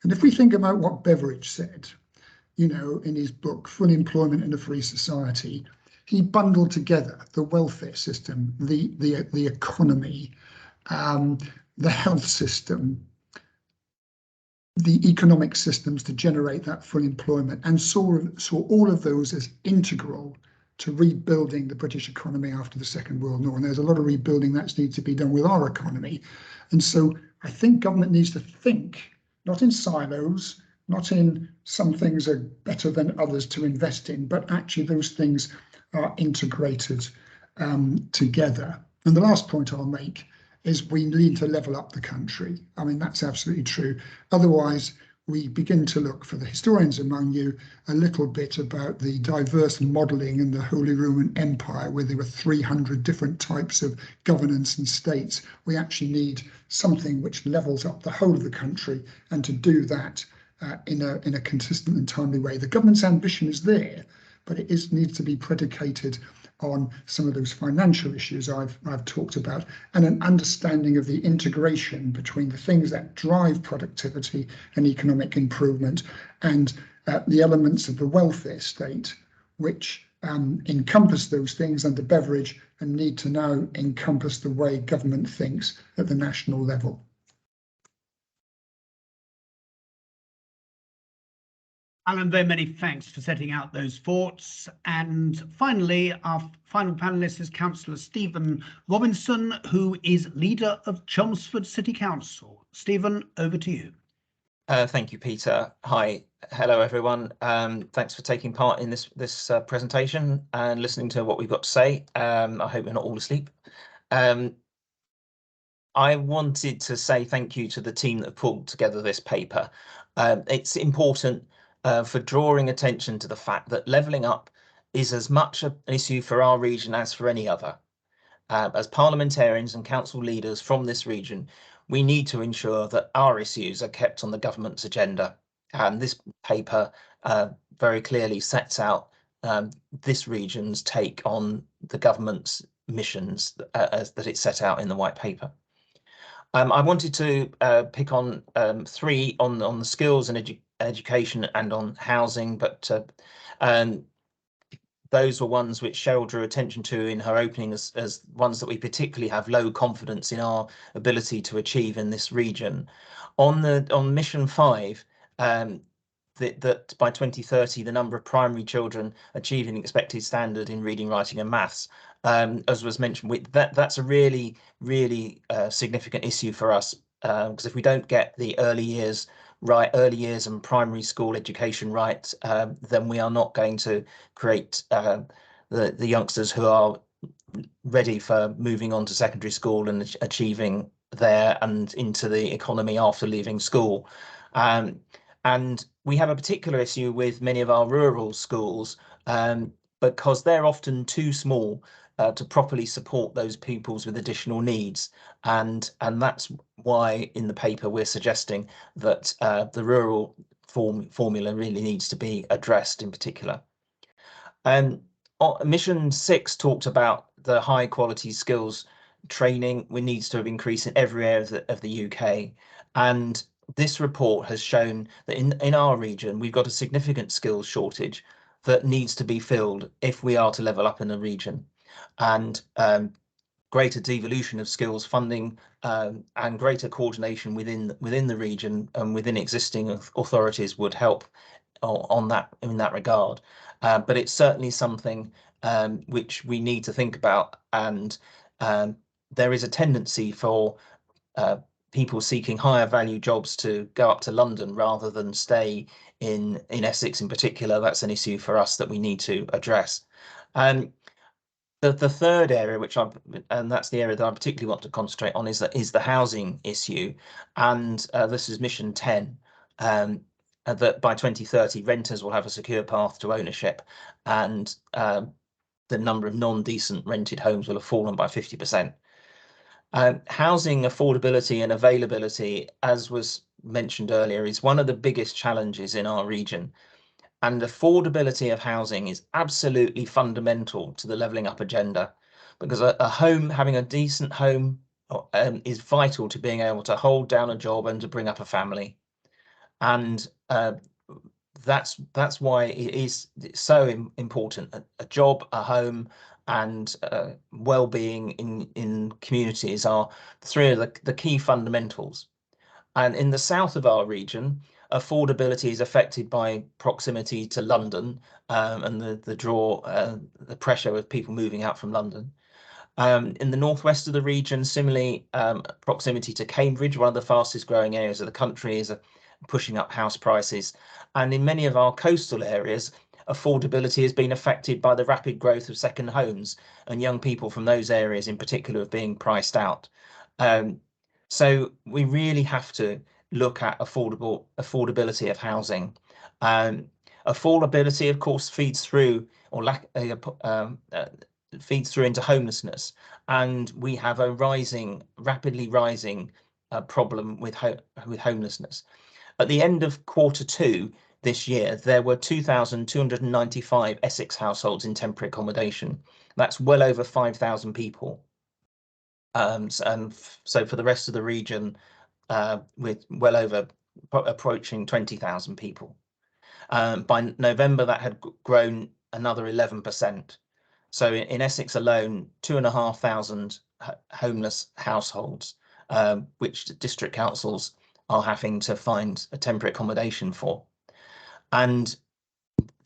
S6: And if we think about what Beveridge said, in his book, Full Employment in a Free Society, he bundled together the welfare system, the economy, the health system, the economic systems to generate that full employment, and saw all of those as integral to rebuilding the British economy after the Second World War. And there's a lot of rebuilding that needs to be done with our economy. And so I think government needs to think, not in silos, not in some things are better than others to invest in, but actually those things are integrated together. And the last point I'll make is we need to level up the country. I mean, that's absolutely true. Otherwise, we begin to look, for the historians among you, a little bit about the diverse modelling in the Holy Roman Empire, where there were 300 different types of governance and states. We actually need something which levels up the whole of the country, and to do that in a consistent and timely way. The government's ambition is there, but it needs to be predicated on some of those financial issues I've talked about, and an understanding of the integration between the things that drive productivity and economic improvement, and the elements of the welfare state, which encompass those things under Beveridge and need to now encompass the way government thinks at the national level.
S1: Alan, very many thanks for setting out those thoughts. And finally, our final panelist is Councillor Stephen Robinson, who is leader of Chelmsford City Council. Stephen, over to you.
S7: Thank you, Peter. Hi, hello everyone. Thanks for taking part in this presentation and listening to what we've got to say. I hope you're not all asleep. I wanted to say thank you to the team that pulled together this paper. It's important for drawing attention to the fact that levelling up is as much an issue for our region as for any other. As parliamentarians and council leaders from this region, we need to ensure that our issues are kept on the government's agenda. And this paper very clearly sets out this region's take on the government's missions as that it's set out in the white paper. I wanted to pick on three on the skills and education and on housing, but those were ones which Cheryl drew attention to in her opening as ones that we particularly have low confidence in our ability to achieve in this region. On Mission 5, that by 2030 the number of primary children achieving the expected standard in reading, writing and maths, as was mentioned, that's a really significant issue for us, because if we don't get the early years and primary school education right, then we are not going to create the youngsters who are ready for moving on to secondary school and achieving there and into the economy after leaving school. And we have a particular issue with many of our rural schools because they're often too small to properly support those pupils with additional needs, and that's why in the paper we're suggesting that the rural formula really needs to be addressed in particular. Mission 6 talked about the high quality skills training which needs to have increased in every area of the UK, and this report has shown that in our region we've got a significant skills shortage that needs to be filled if we are to level up in the region. And greater devolution of skills funding and greater coordination within the region and within existing authorities would help in that regard. But it's certainly something which we need to think about, and there is a tendency for people seeking higher value jobs to go up to London rather than stay in Essex in particular. That's an issue for us that we need to address. The third area, and that's the area that I particularly want to concentrate on, is the housing issue, and this is Mission 10, that by 2030 renters will have a secure path to ownership, and the number of non-decent rented homes will have fallen by 50%. Housing affordability and availability, as was mentioned earlier, is one of the biggest challenges in our region. And affordability of housing is absolutely fundamental to the levelling up agenda, because a home, having a decent home, is vital to being able to hold down a job and to bring up a family. And that's why it's so important. A job, a home, and well-being in communities are three of the key fundamentals. And in the south of our region, affordability is affected by proximity to London and the pressure of people moving out from London. In the northwest of the region, similarly, proximity to Cambridge, one of the fastest growing areas of the country, is pushing up house prices. And in many of our coastal areas, affordability has been affected by the rapid growth of second homes, and young people from those areas in particular are being priced out. So we really have to look at affordability of housing. Affordability, of course, feeds through feeds through into homelessness, and we have a rapidly rising problem with homelessness. At the end of Q2 this year, there were 2,295 Essex households in temporary accommodation. That's well over 5,000 people. And so for the rest of the region, with well over approaching 20,000 people. By November, that had grown another 11%. So in Essex alone, 2,500 homeless households, which district councils are having to find a temporary accommodation for. And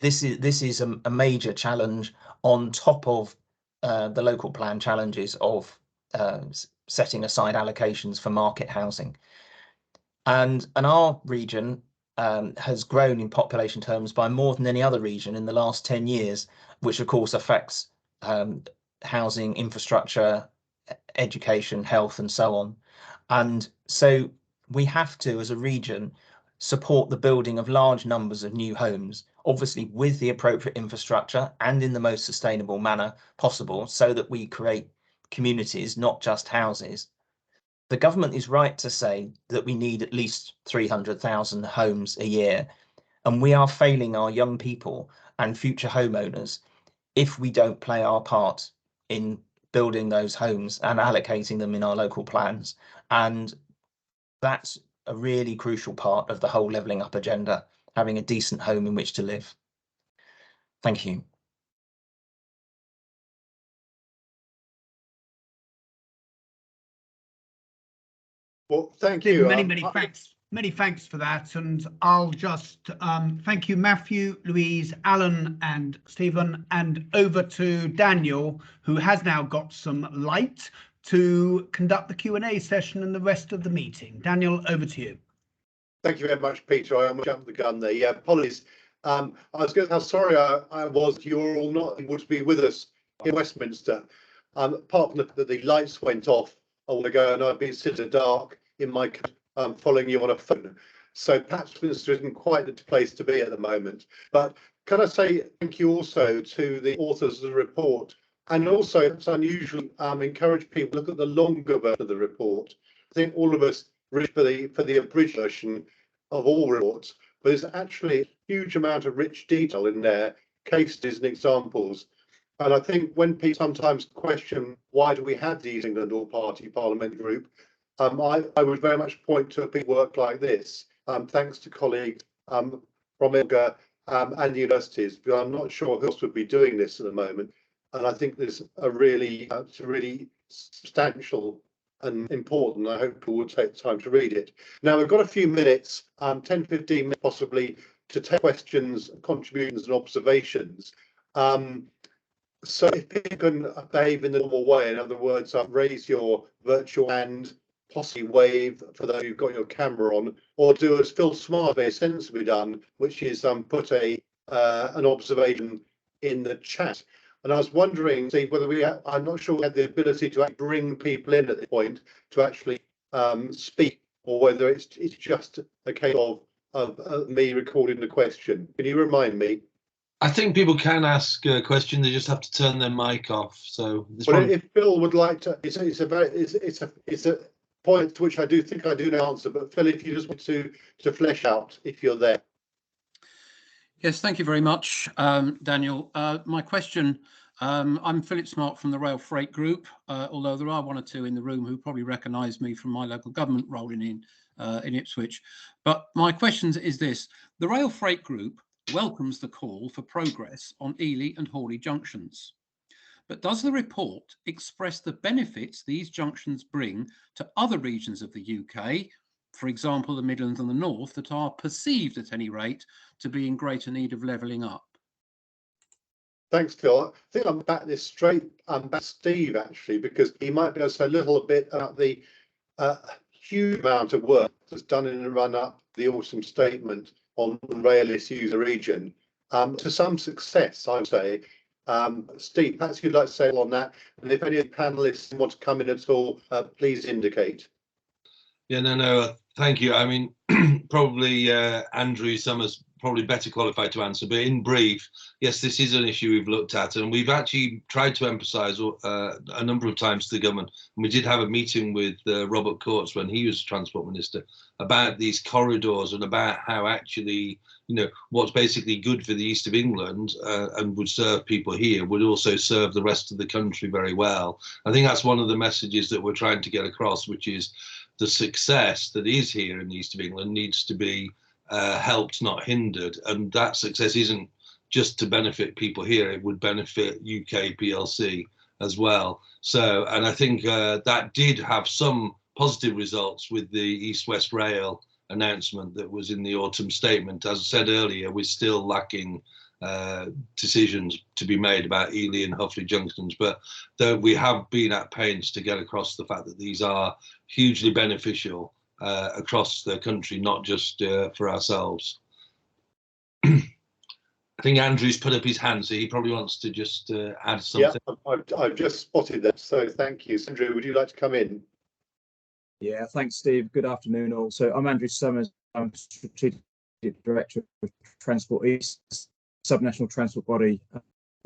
S7: this is a major challenge on top of the local plan challenges of setting aside allocations for market housing. And our region has grown in population terms by more than any other region in the last 10 years, which of course affects housing, infrastructure, education, health, and so on. And so we have to, as a region, support the building of large numbers of new homes, obviously with the appropriate infrastructure and in the most sustainable manner possible, so that we create communities, not just houses. The government is right to say that we need at least 300,000 homes a year, and we are failing our young people and future homeowners if we don't play our part in building those homes and allocating them in our local plans. And that's a really crucial part of the whole levelling up agenda, having a decent home in which to live. Thank you.
S8: Well, thank you.
S1: Many thanks for that. And I'll just thank you, Matthew, Louise, Alan, and Stephen, and over to Daniel, who has now got some light to conduct the Q&A session and the rest of the meeting. Daniel, over to you.
S8: Thank you very much, Peter. I almost jumped the gun there. Yeah, apologies. I was going to, how sorry I was you were all not able to be with us in Westminster. Apart from the lights went off a while ago, and I've been sitting in the dark in my following you on a phone. So perhaps Westminster isn't quite the place to be at the moment. But can I say thank you also to the authors of the report, and also it's unusual, encourage people to look at the longer version of the report. I think all of us read for the abridged version of all reports, but there's actually a huge amount of rich detail in there, case studies and examples. And I think when people sometimes question why do we have these England all-party parliamentary group, I would very much point to a big work like this, thanks to colleagues from EELGA and universities, but I'm not sure who else would be doing this at the moment. And I think there's a really, it's really substantial and important. I hope people will take the time to read it. Now, we've got a few minutes, 10, 15 minutes possibly, to take questions, contributions and observations. So if people can behave in the normal way, in other words, raise your virtual hand, possibly wave for those who've got your camera on, or do as Phil Smart very sensibly done, which is put an observation in the chat. And I was wondering, Steve, whether I'm not sure we had the ability to bring people in at this point to actually speak, or whether it's just a case of me recording the question. Can you remind me?
S2: I think people can ask a question. They just have to turn their mic off. So,
S8: if Phil would like to, it's a point to which I do think I do know the answer. But Phil, if you just want to flesh out, if you're there.
S9: Yes, thank you very much, Daniel. My question, I'm Philip Smart from the Rail Freight Group, although there are one or two in the room who probably recognise me from my local government role in Ipswich. But my question is this: the Rail Freight Group welcomes the call for progress on Ely and Hawley junctions. But does the report express the benefits these junctions bring to other regions of the UK, for example, the Midlands and the North, that are perceived at any rate to be in greater need of levelling up?
S8: Thanks, Phil. I think I'm back this straight. I'm back Steve, actually, because he might be able to say a little bit about the huge amount of work that's done in the run-up the autumn statement on rail issues in the region, to some success, I would say. Steve, perhaps you'd like to say on that, and if any of the panelists want to come in at all, please indicate.
S2: Yeah, no, thank you. I mean, probably Andrew Summers probably better qualified to answer, but in brief, yes, this is an issue we've looked at, and we've actually tried to emphasise a number of times to the government. And we did have a meeting with Robert Courts when he was Transport Minister about these corridors and about how actually, you know, what's basically good for the east of England and would serve people here would also serve the rest of the country very well. I think that's one of the messages that we're trying to get across, which is the success that is here in the east of England needs to be helped, not hindered, and that success isn't just to benefit people here, it would benefit UK PLC as well. So, and I think that did have some positive results with the East-West Rail announcement that was in the autumn statement. As I said earlier, we're still lacking decisions to be made about Ely and Huffley junctions, but though we have been at pains to get across the fact that these are hugely beneficial across the country, not just for ourselves. I think Andrew's put up his hand, so he probably wants to just add something.
S8: Yeah, I've just spotted that, so thank you. Andrew, would you like to come in?
S10: Yeah, thanks, Steve. Good afternoon, all. So I'm Andrew Summers. I'm Strategic Director of Transport East, subnational transport body,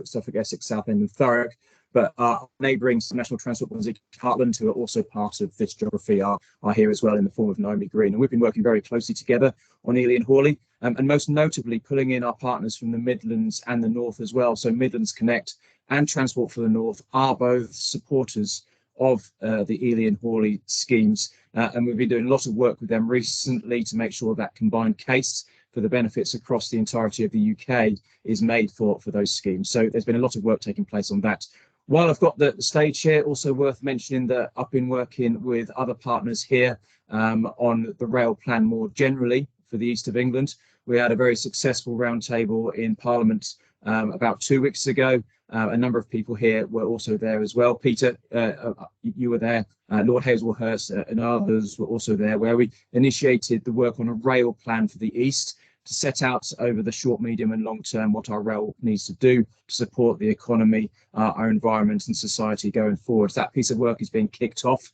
S10: Suffolk, Essex, Southend and Thurrock. But our neighbouring national transport bodies, Heartland, who are also part of this geography, are here as well in the form of Naomi Green. And we've been working very closely together on Ely and Hawley, and most notably pulling in our partners from the Midlands and the North as well. So Midlands Connect and Transport for the North are both supporters of the Ely and Hawley schemes. And we've been doing a lot of work with them recently to make sure that combined case for the benefits across the entirety of the UK is made for those schemes. So there's been a lot of work taking place on that. While I've got the stage here, also worth mentioning that I've been working with other partners here on the rail plan more generally for the East of England. We had a very successful roundtable in Parliament about 2 weeks ago. A number of people here were also there as well. Peter, you were there. Lord Hazelhurst and others were also there, where we initiated the work on a rail plan for the East to set out over the short, medium and long term what our rail needs to do to support the economy, our environment and society going forward. That piece of work is being kicked off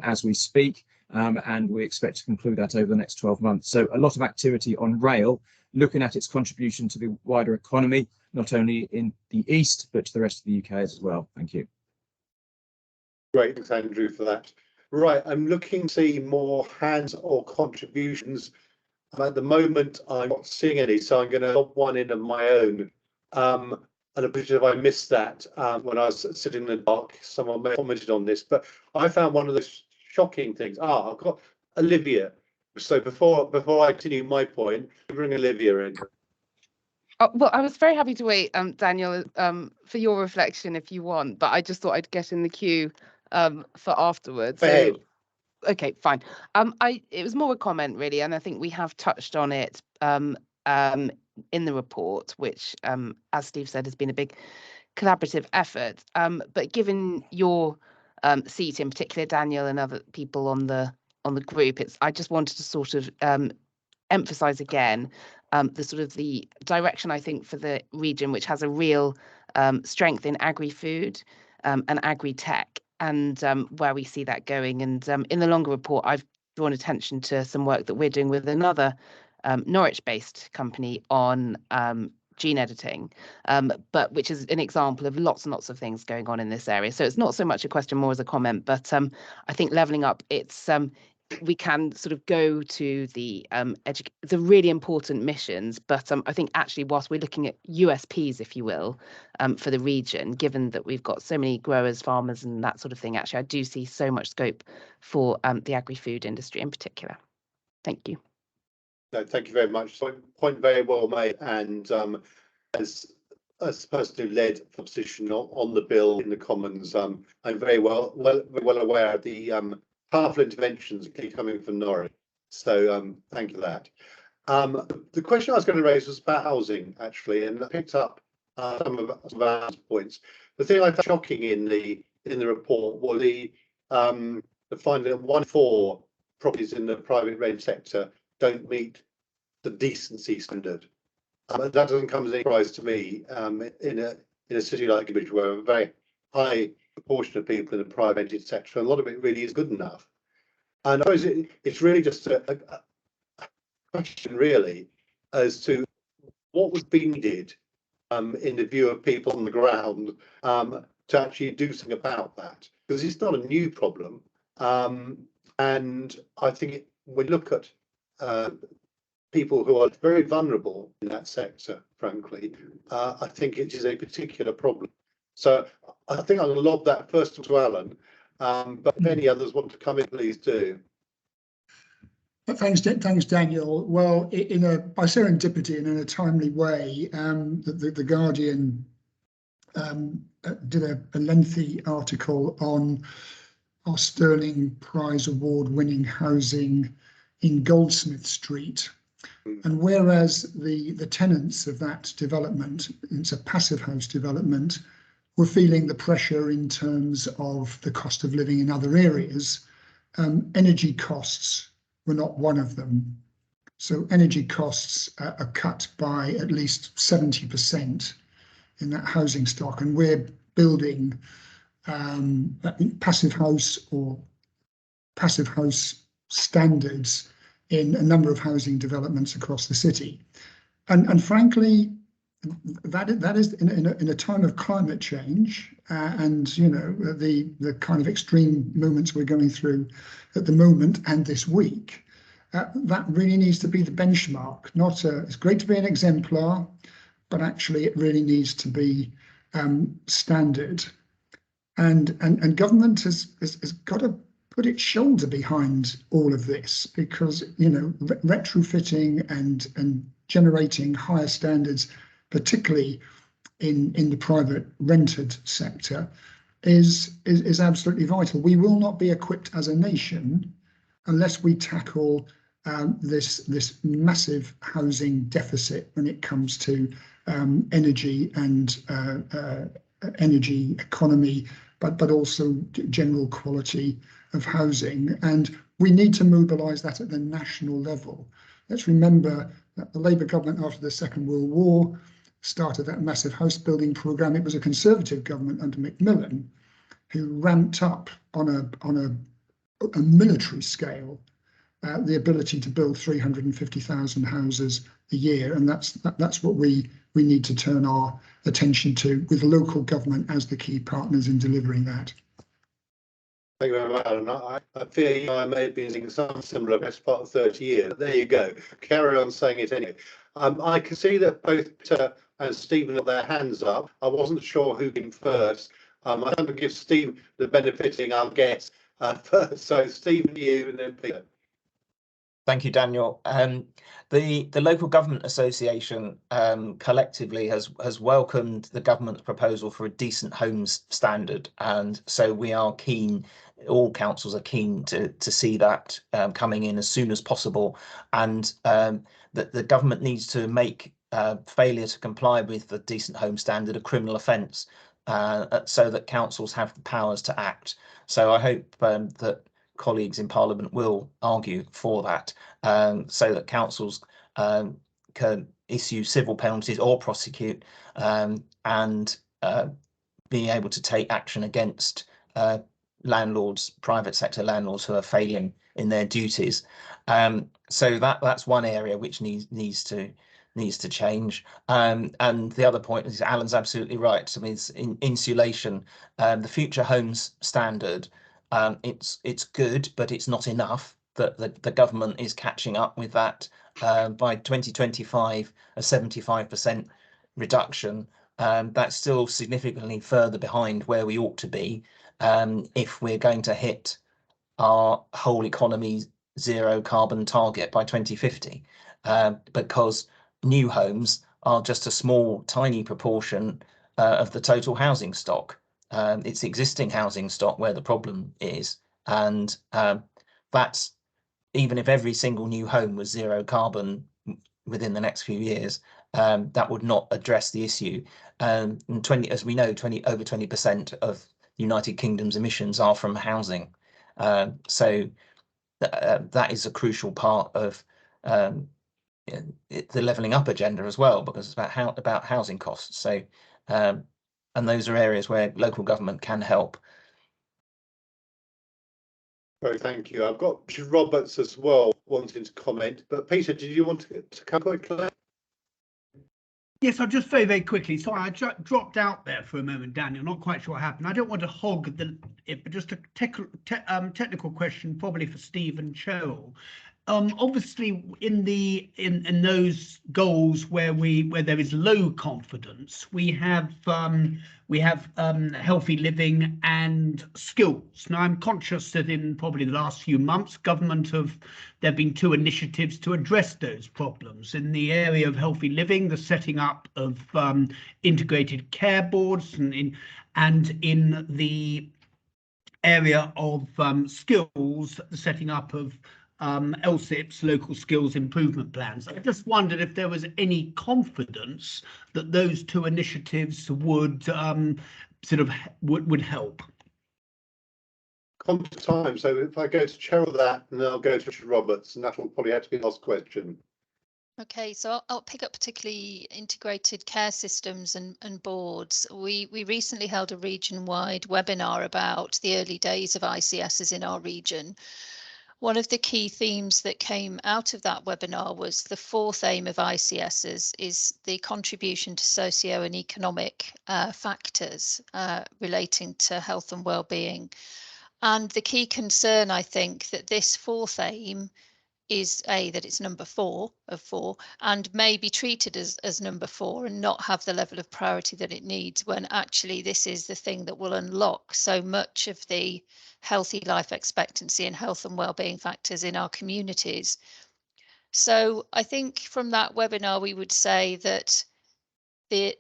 S10: as we speak, and we expect to conclude that over the next 12 months. So a lot of activity on rail, looking at its contribution to the wider economy, not only in the East, but to the rest of the UK as well. Thank you.
S8: Great, thanks, Andrew, for that. Right, I'm looking to see more hands or contributions. At the moment, I'm not seeing any, so I'm going to lob one in of my own. And I appreciate if I missed that when I was sitting in the dark. Someone may have commented on this, but I found one of the shocking things. I've got Olivia. So before I continue my point, bring Olivia in.
S11: Well, I was very happy to wait, Daniel, for your reflection if you want, but I just thought I'd get in the queue for afterwards. So, okay, fine. It was more a comment really, and I think we have touched on it in the report, which, as Steve said, has been a big collaborative effort. But given your seat in particular, Daniel, and other people on the group, I just wanted to sort of emphasize again the direction, I think, for the region, which has a real strength in agri-food and agri-tech, and where we see that going. And in the longer report, I've drawn attention to some work that we're doing with another Norwich-based company on gene editing, but which is an example of lots and lots of things going on in this area. So it's not so much a question, more as a comment, but I think levelling up, it's we can sort of go to the really important missions, but I think actually whilst we're looking at USPs, if you will, for the region, given that we've got so many growers, farmers and that sort of thing, actually I do see so much scope for the agri-food industry in particular. Thank you.
S8: No, thank you very much. Point very well made. And as the person who led the opposition on the bill in the Commons, I'm very well aware of the powerful interventions coming from Norwich. So thank you for that. The question I was going to raise was about housing, actually, and I picked up some of our points. The thing I found shocking in the report was the finding that 1 in 4 properties in the private rent sector don't meet the decency standard. That doesn't come as a surprise to me in a city like Cambridge, where a very high proportion of people in the private rented sector, a lot of it really is good enough. And I suppose it's really just a question, really, as to what would be needed in the view of people on the ground to actually do something about that, because it's not a new problem. And I think we look at people who are very vulnerable in that sector, frankly, I think it is a particular problem. So I think I'll lob that first to Alan, but if any others want to come in, please do.
S6: Thanks, Daniel. Well, by serendipity and in a timely way, the Guardian did a lengthy article on our Sterling Prize Award-winning housing in Goldsmith Street. And whereas the tenants of that development, it's a passive house development, were feeling the pressure in terms of the cost of living in other areas, energy costs were not one of them. So energy costs are cut by at least 70% in that housing stock, and we're building passive house or passive house standards in a number of housing developments across the city. And frankly, that is in a time of climate change and, you know, the kind of extreme moments we're going through at the moment and this week, that really needs to be the benchmark. Not it's great to be an exemplar, but actually it really needs to be standard. And government has got to put its shoulder behind all of this, because, you know, retrofitting and generating higher standards, particularly in the private rented sector, is absolutely vital. We will not be equipped as a nation unless we tackle this massive housing deficit when it comes to energy and energy economy, but also general quality of housing. And we need to mobilise that at the national level. Let's remember that the Labour government after the Second World War started that massive house building programme. It was a Conservative government under Macmillan who ramped up on a military scale the ability to build 350,000 houses a year, and that's what we need to turn our attention to, with local government as the key partners in delivering that.
S8: Thank you very much, Alan. I fear I may have been saying something similar best part of 30 years. There you go. Carry on saying it anyway. I can see that both Peter and Stephen have their hands up. I wasn't sure who came first. I'm going to give Steve the benefiting, I'll guess, first. So Stephen, you, and then Peter.
S7: Thank you, Daniel. The Local Government Association collectively has welcomed the government's proposal for a decent homes standard, and so we are keen. All councils are keen to see that coming in as soon as possible, and that the government needs to make failure to comply with the decent home standard a criminal offence, so that councils have the powers to act. So I hope that colleagues in Parliament will argue for that, so that councils can issue civil penalties or prosecute and be able to take action against landlords, private sector landlords, who are failing in their duties. So that's one area which needs to change. And the other point is, Alan's absolutely right. I mean, it's insulation. The Future Homes Standard, it's good, but it's not enough. That the government is catching up with that. By 2025, a 75% reduction. That's still significantly further behind where we ought to be if we're going to hit our whole economy zero carbon target by 2050, because new homes are just a small, tiny proportion of the total housing stock. It's existing housing stock where the problem is, and that's even if every single new home was zero carbon within the next few years, that would not address the issue. And as we know, over 20% of United Kingdom's emissions are from housing. So that is a crucial part of the levelling up agenda as well, because it's about housing costs. So and those are areas where local government can help.
S8: Very, thank you. I've got Richard Roberts as well wanting to comment, but Peter, did you want to come quickly?
S1: Yes, I'll just very quickly. Sorry, I dropped out there for a moment, Daniel. Not quite sure what happened. I don't want to hog it, but just a technical question, probably for Steve and Cheryl. Obviously, in those goals where there is low confidence, we have healthy living and skills. Now, I'm conscious that in probably the last few months, there have been two initiatives to address those problems. In the area of healthy living, the setting up of integrated care boards, and in the area of skills, the setting up of LSIPs, local skills improvement plans. I just wondered if there was any confidence that those two initiatives would would help.
S8: Come to time, so if I go to Cheryl that, and then I'll go to Richard Roberts, and that will probably have to be the last question.
S4: Okay, so I'll pick up particularly integrated care systems and boards. We recently held a region-wide webinar about the early days of ICSs in our region. One of the key themes that came out of that webinar was the fourth aim of ICSs is the contribution to socio and economic factors relating to health and well-being. And the key concern, I think, that this fourth aim is that it's number 4 of 4 and may be treated as number 4 and not have the level of priority that it needs, when actually this is the thing that will unlock so much of the healthy life expectancy and health and well-being factors in our communities. So I think from that webinar we would say that the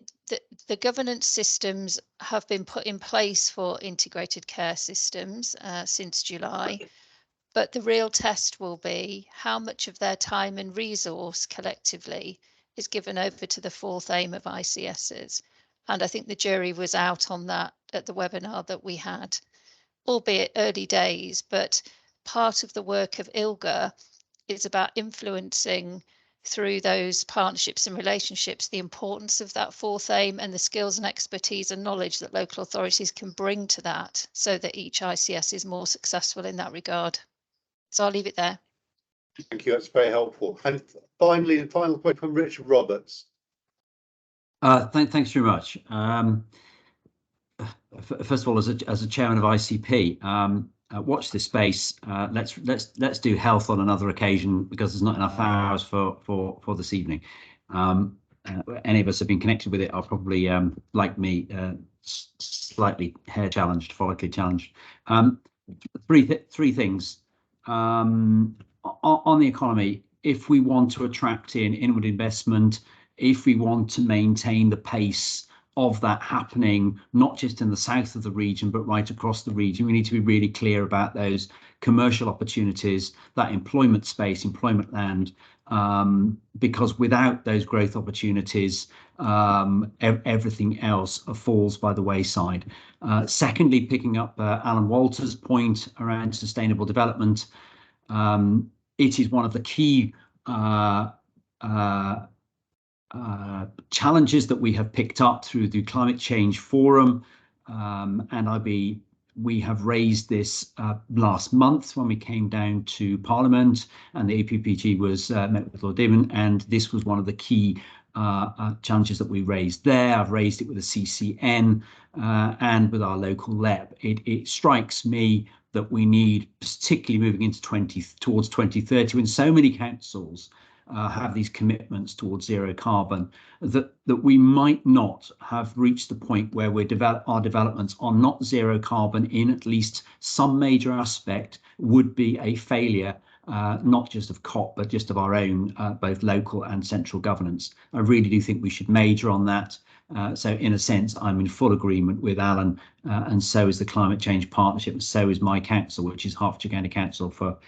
S4: governance systems have been put in place for integrated care systems since July. But the real test will be how much of their time and resource collectively is given over to the fourth aim of ICSs. And I think the jury was out on that at the webinar that we had, albeit early days, but part of the work of EELGA is about influencing through those partnerships and relationships the importance of that fourth aim and the skills and expertise and knowledge that local authorities can bring to that so that each ICS is more successful in that regard. So I'll leave it there.
S8: Thank you, that's very helpful. And finally, the final point from Richard Roberts.
S12: Thanks very much. First of all, as a chairman of ICP, watch this space. Let's do health on another occasion, because there's not enough hours for this evening. Any of us have been connected with it are probably like me, slightly hair challenged, follically challenged. Three things. On the economy, if we want to attract in inward investment, if we want to maintain the pace of that happening, not just in the south of the region, but right across the region, we need to be really clear about those commercial opportunities, that employment space, employment land, because without those growth opportunities, everything else falls by the wayside. Secondly, picking up Alan Walter's point around sustainable development, it is one of the key challenges that we have picked up through the Climate Change Forum, and we have raised this last month when we came down to Parliament, and the APPG was met with Lord Dimon, and this was one of the key challenges that we raised there. I've raised it with the CCN and with our local LEP. It strikes me that we need, particularly moving into towards 2030, when so many councils have these commitments towards zero carbon, that we might not have reached the point where our developments are not zero carbon in at least some major aspect would be a failure, not just of COP, but just of our own, both local and central governance. I really do think we should major on that. So in a sense, I'm in full agreement with Alan, and so is the Climate Change Partnership, and so is my council, which is Hertfordshire County Council for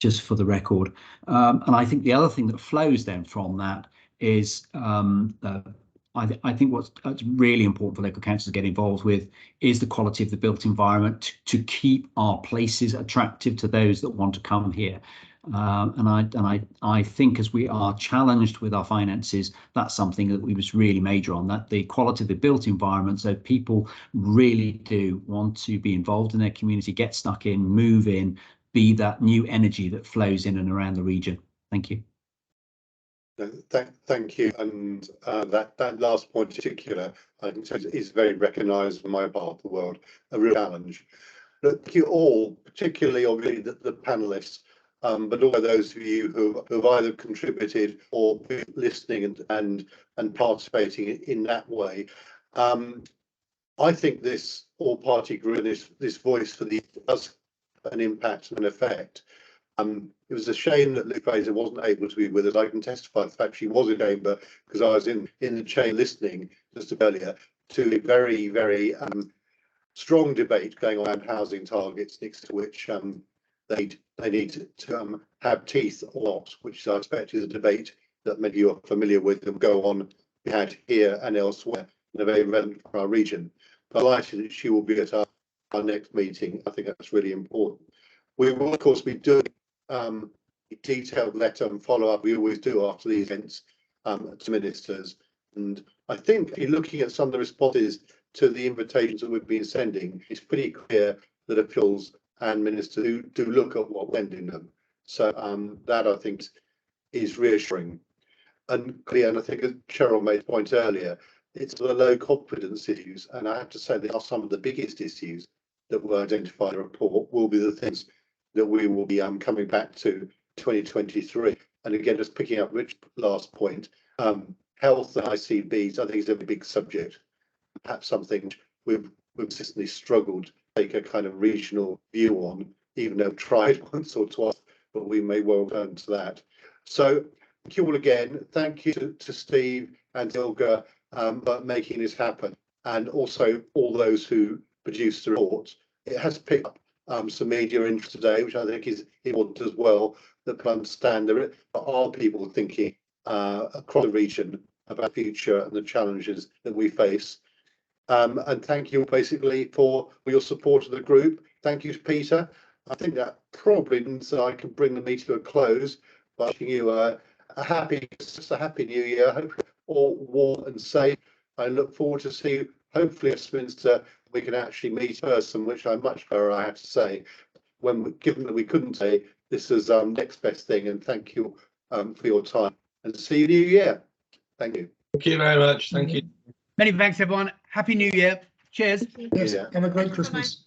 S12: just for the record. And I think the other thing that flows then from that is I think what's really important for local councils to get involved with is the quality of the built environment to keep our places attractive to those that want to come here. And I think as we are challenged with our finances, that's something that we must really major on, that the quality of the built environment, so people really do want to be involved in their community, get stuck in, move in, be that new energy that flows in and around the region. Thank you.
S8: Thank you. And that last point in particular, I think is very recognised in my part of the world, a real challenge. Look, you all, particularly obviously the panellists, but also those of you who've either contributed or been listening and participating in that way. I think this all-party group, this voice for the does an impact and an effect. It was a shame that Luke Fraser wasn't able to be with us. I can testify the fact she was in chamber because I was in the chain listening just earlier to a very, very strong debate going on around housing targets, next to which they need to have teeth a lot, which I expect is a debate that many of you are familiar with and go on we had here and elsewhere and are very relevant for our region. Delighted that she will be at our next meeting. I think that's really important. We will, of course, be doing a detailed letter and follow-up. We always do after these events to ministers. And I think if you're looking at some of the responses to the invitations that we've been sending, it's pretty clear that officials and ministers do look at what we're sending them. So that I think is reassuring. And I think as Cheryl made a point earlier, it's the low confidence issues. And I have to say they are some of the biggest issues that were identified in the report will be the things that we will be coming back to 2023. And again, just picking up Rich's last point, health and ICBs, I think is a big subject. Perhaps something we've consistently struggled to take a kind of regional view on, even though we've tried once or twice, but we may well turn to that. So thank you all again. Thank you to Steve and EELGA for making this happen, and also all those who produced the report. It has picked up some media interest today, which I think is important as well, that people understand there are people thinking across the region about the future and the challenges that we face. And thank you basically for your support of the group. Thank you to Peter. I think that probably means that I can bring the meeting to a close by wishing you a happy new year. Hope you're all warm and safe. I look forward to see you hopefully at Westminster. We can actually meet in person, which I much prefer, I have to say. Given that we couldn't say, this is next best thing, and thank you for your time, and see you New Year. Thank you.
S2: Thank you very much. Thank you.
S1: Many thanks, everyone. Happy New Year. Cheers.
S6: Yes, have a great Christmas.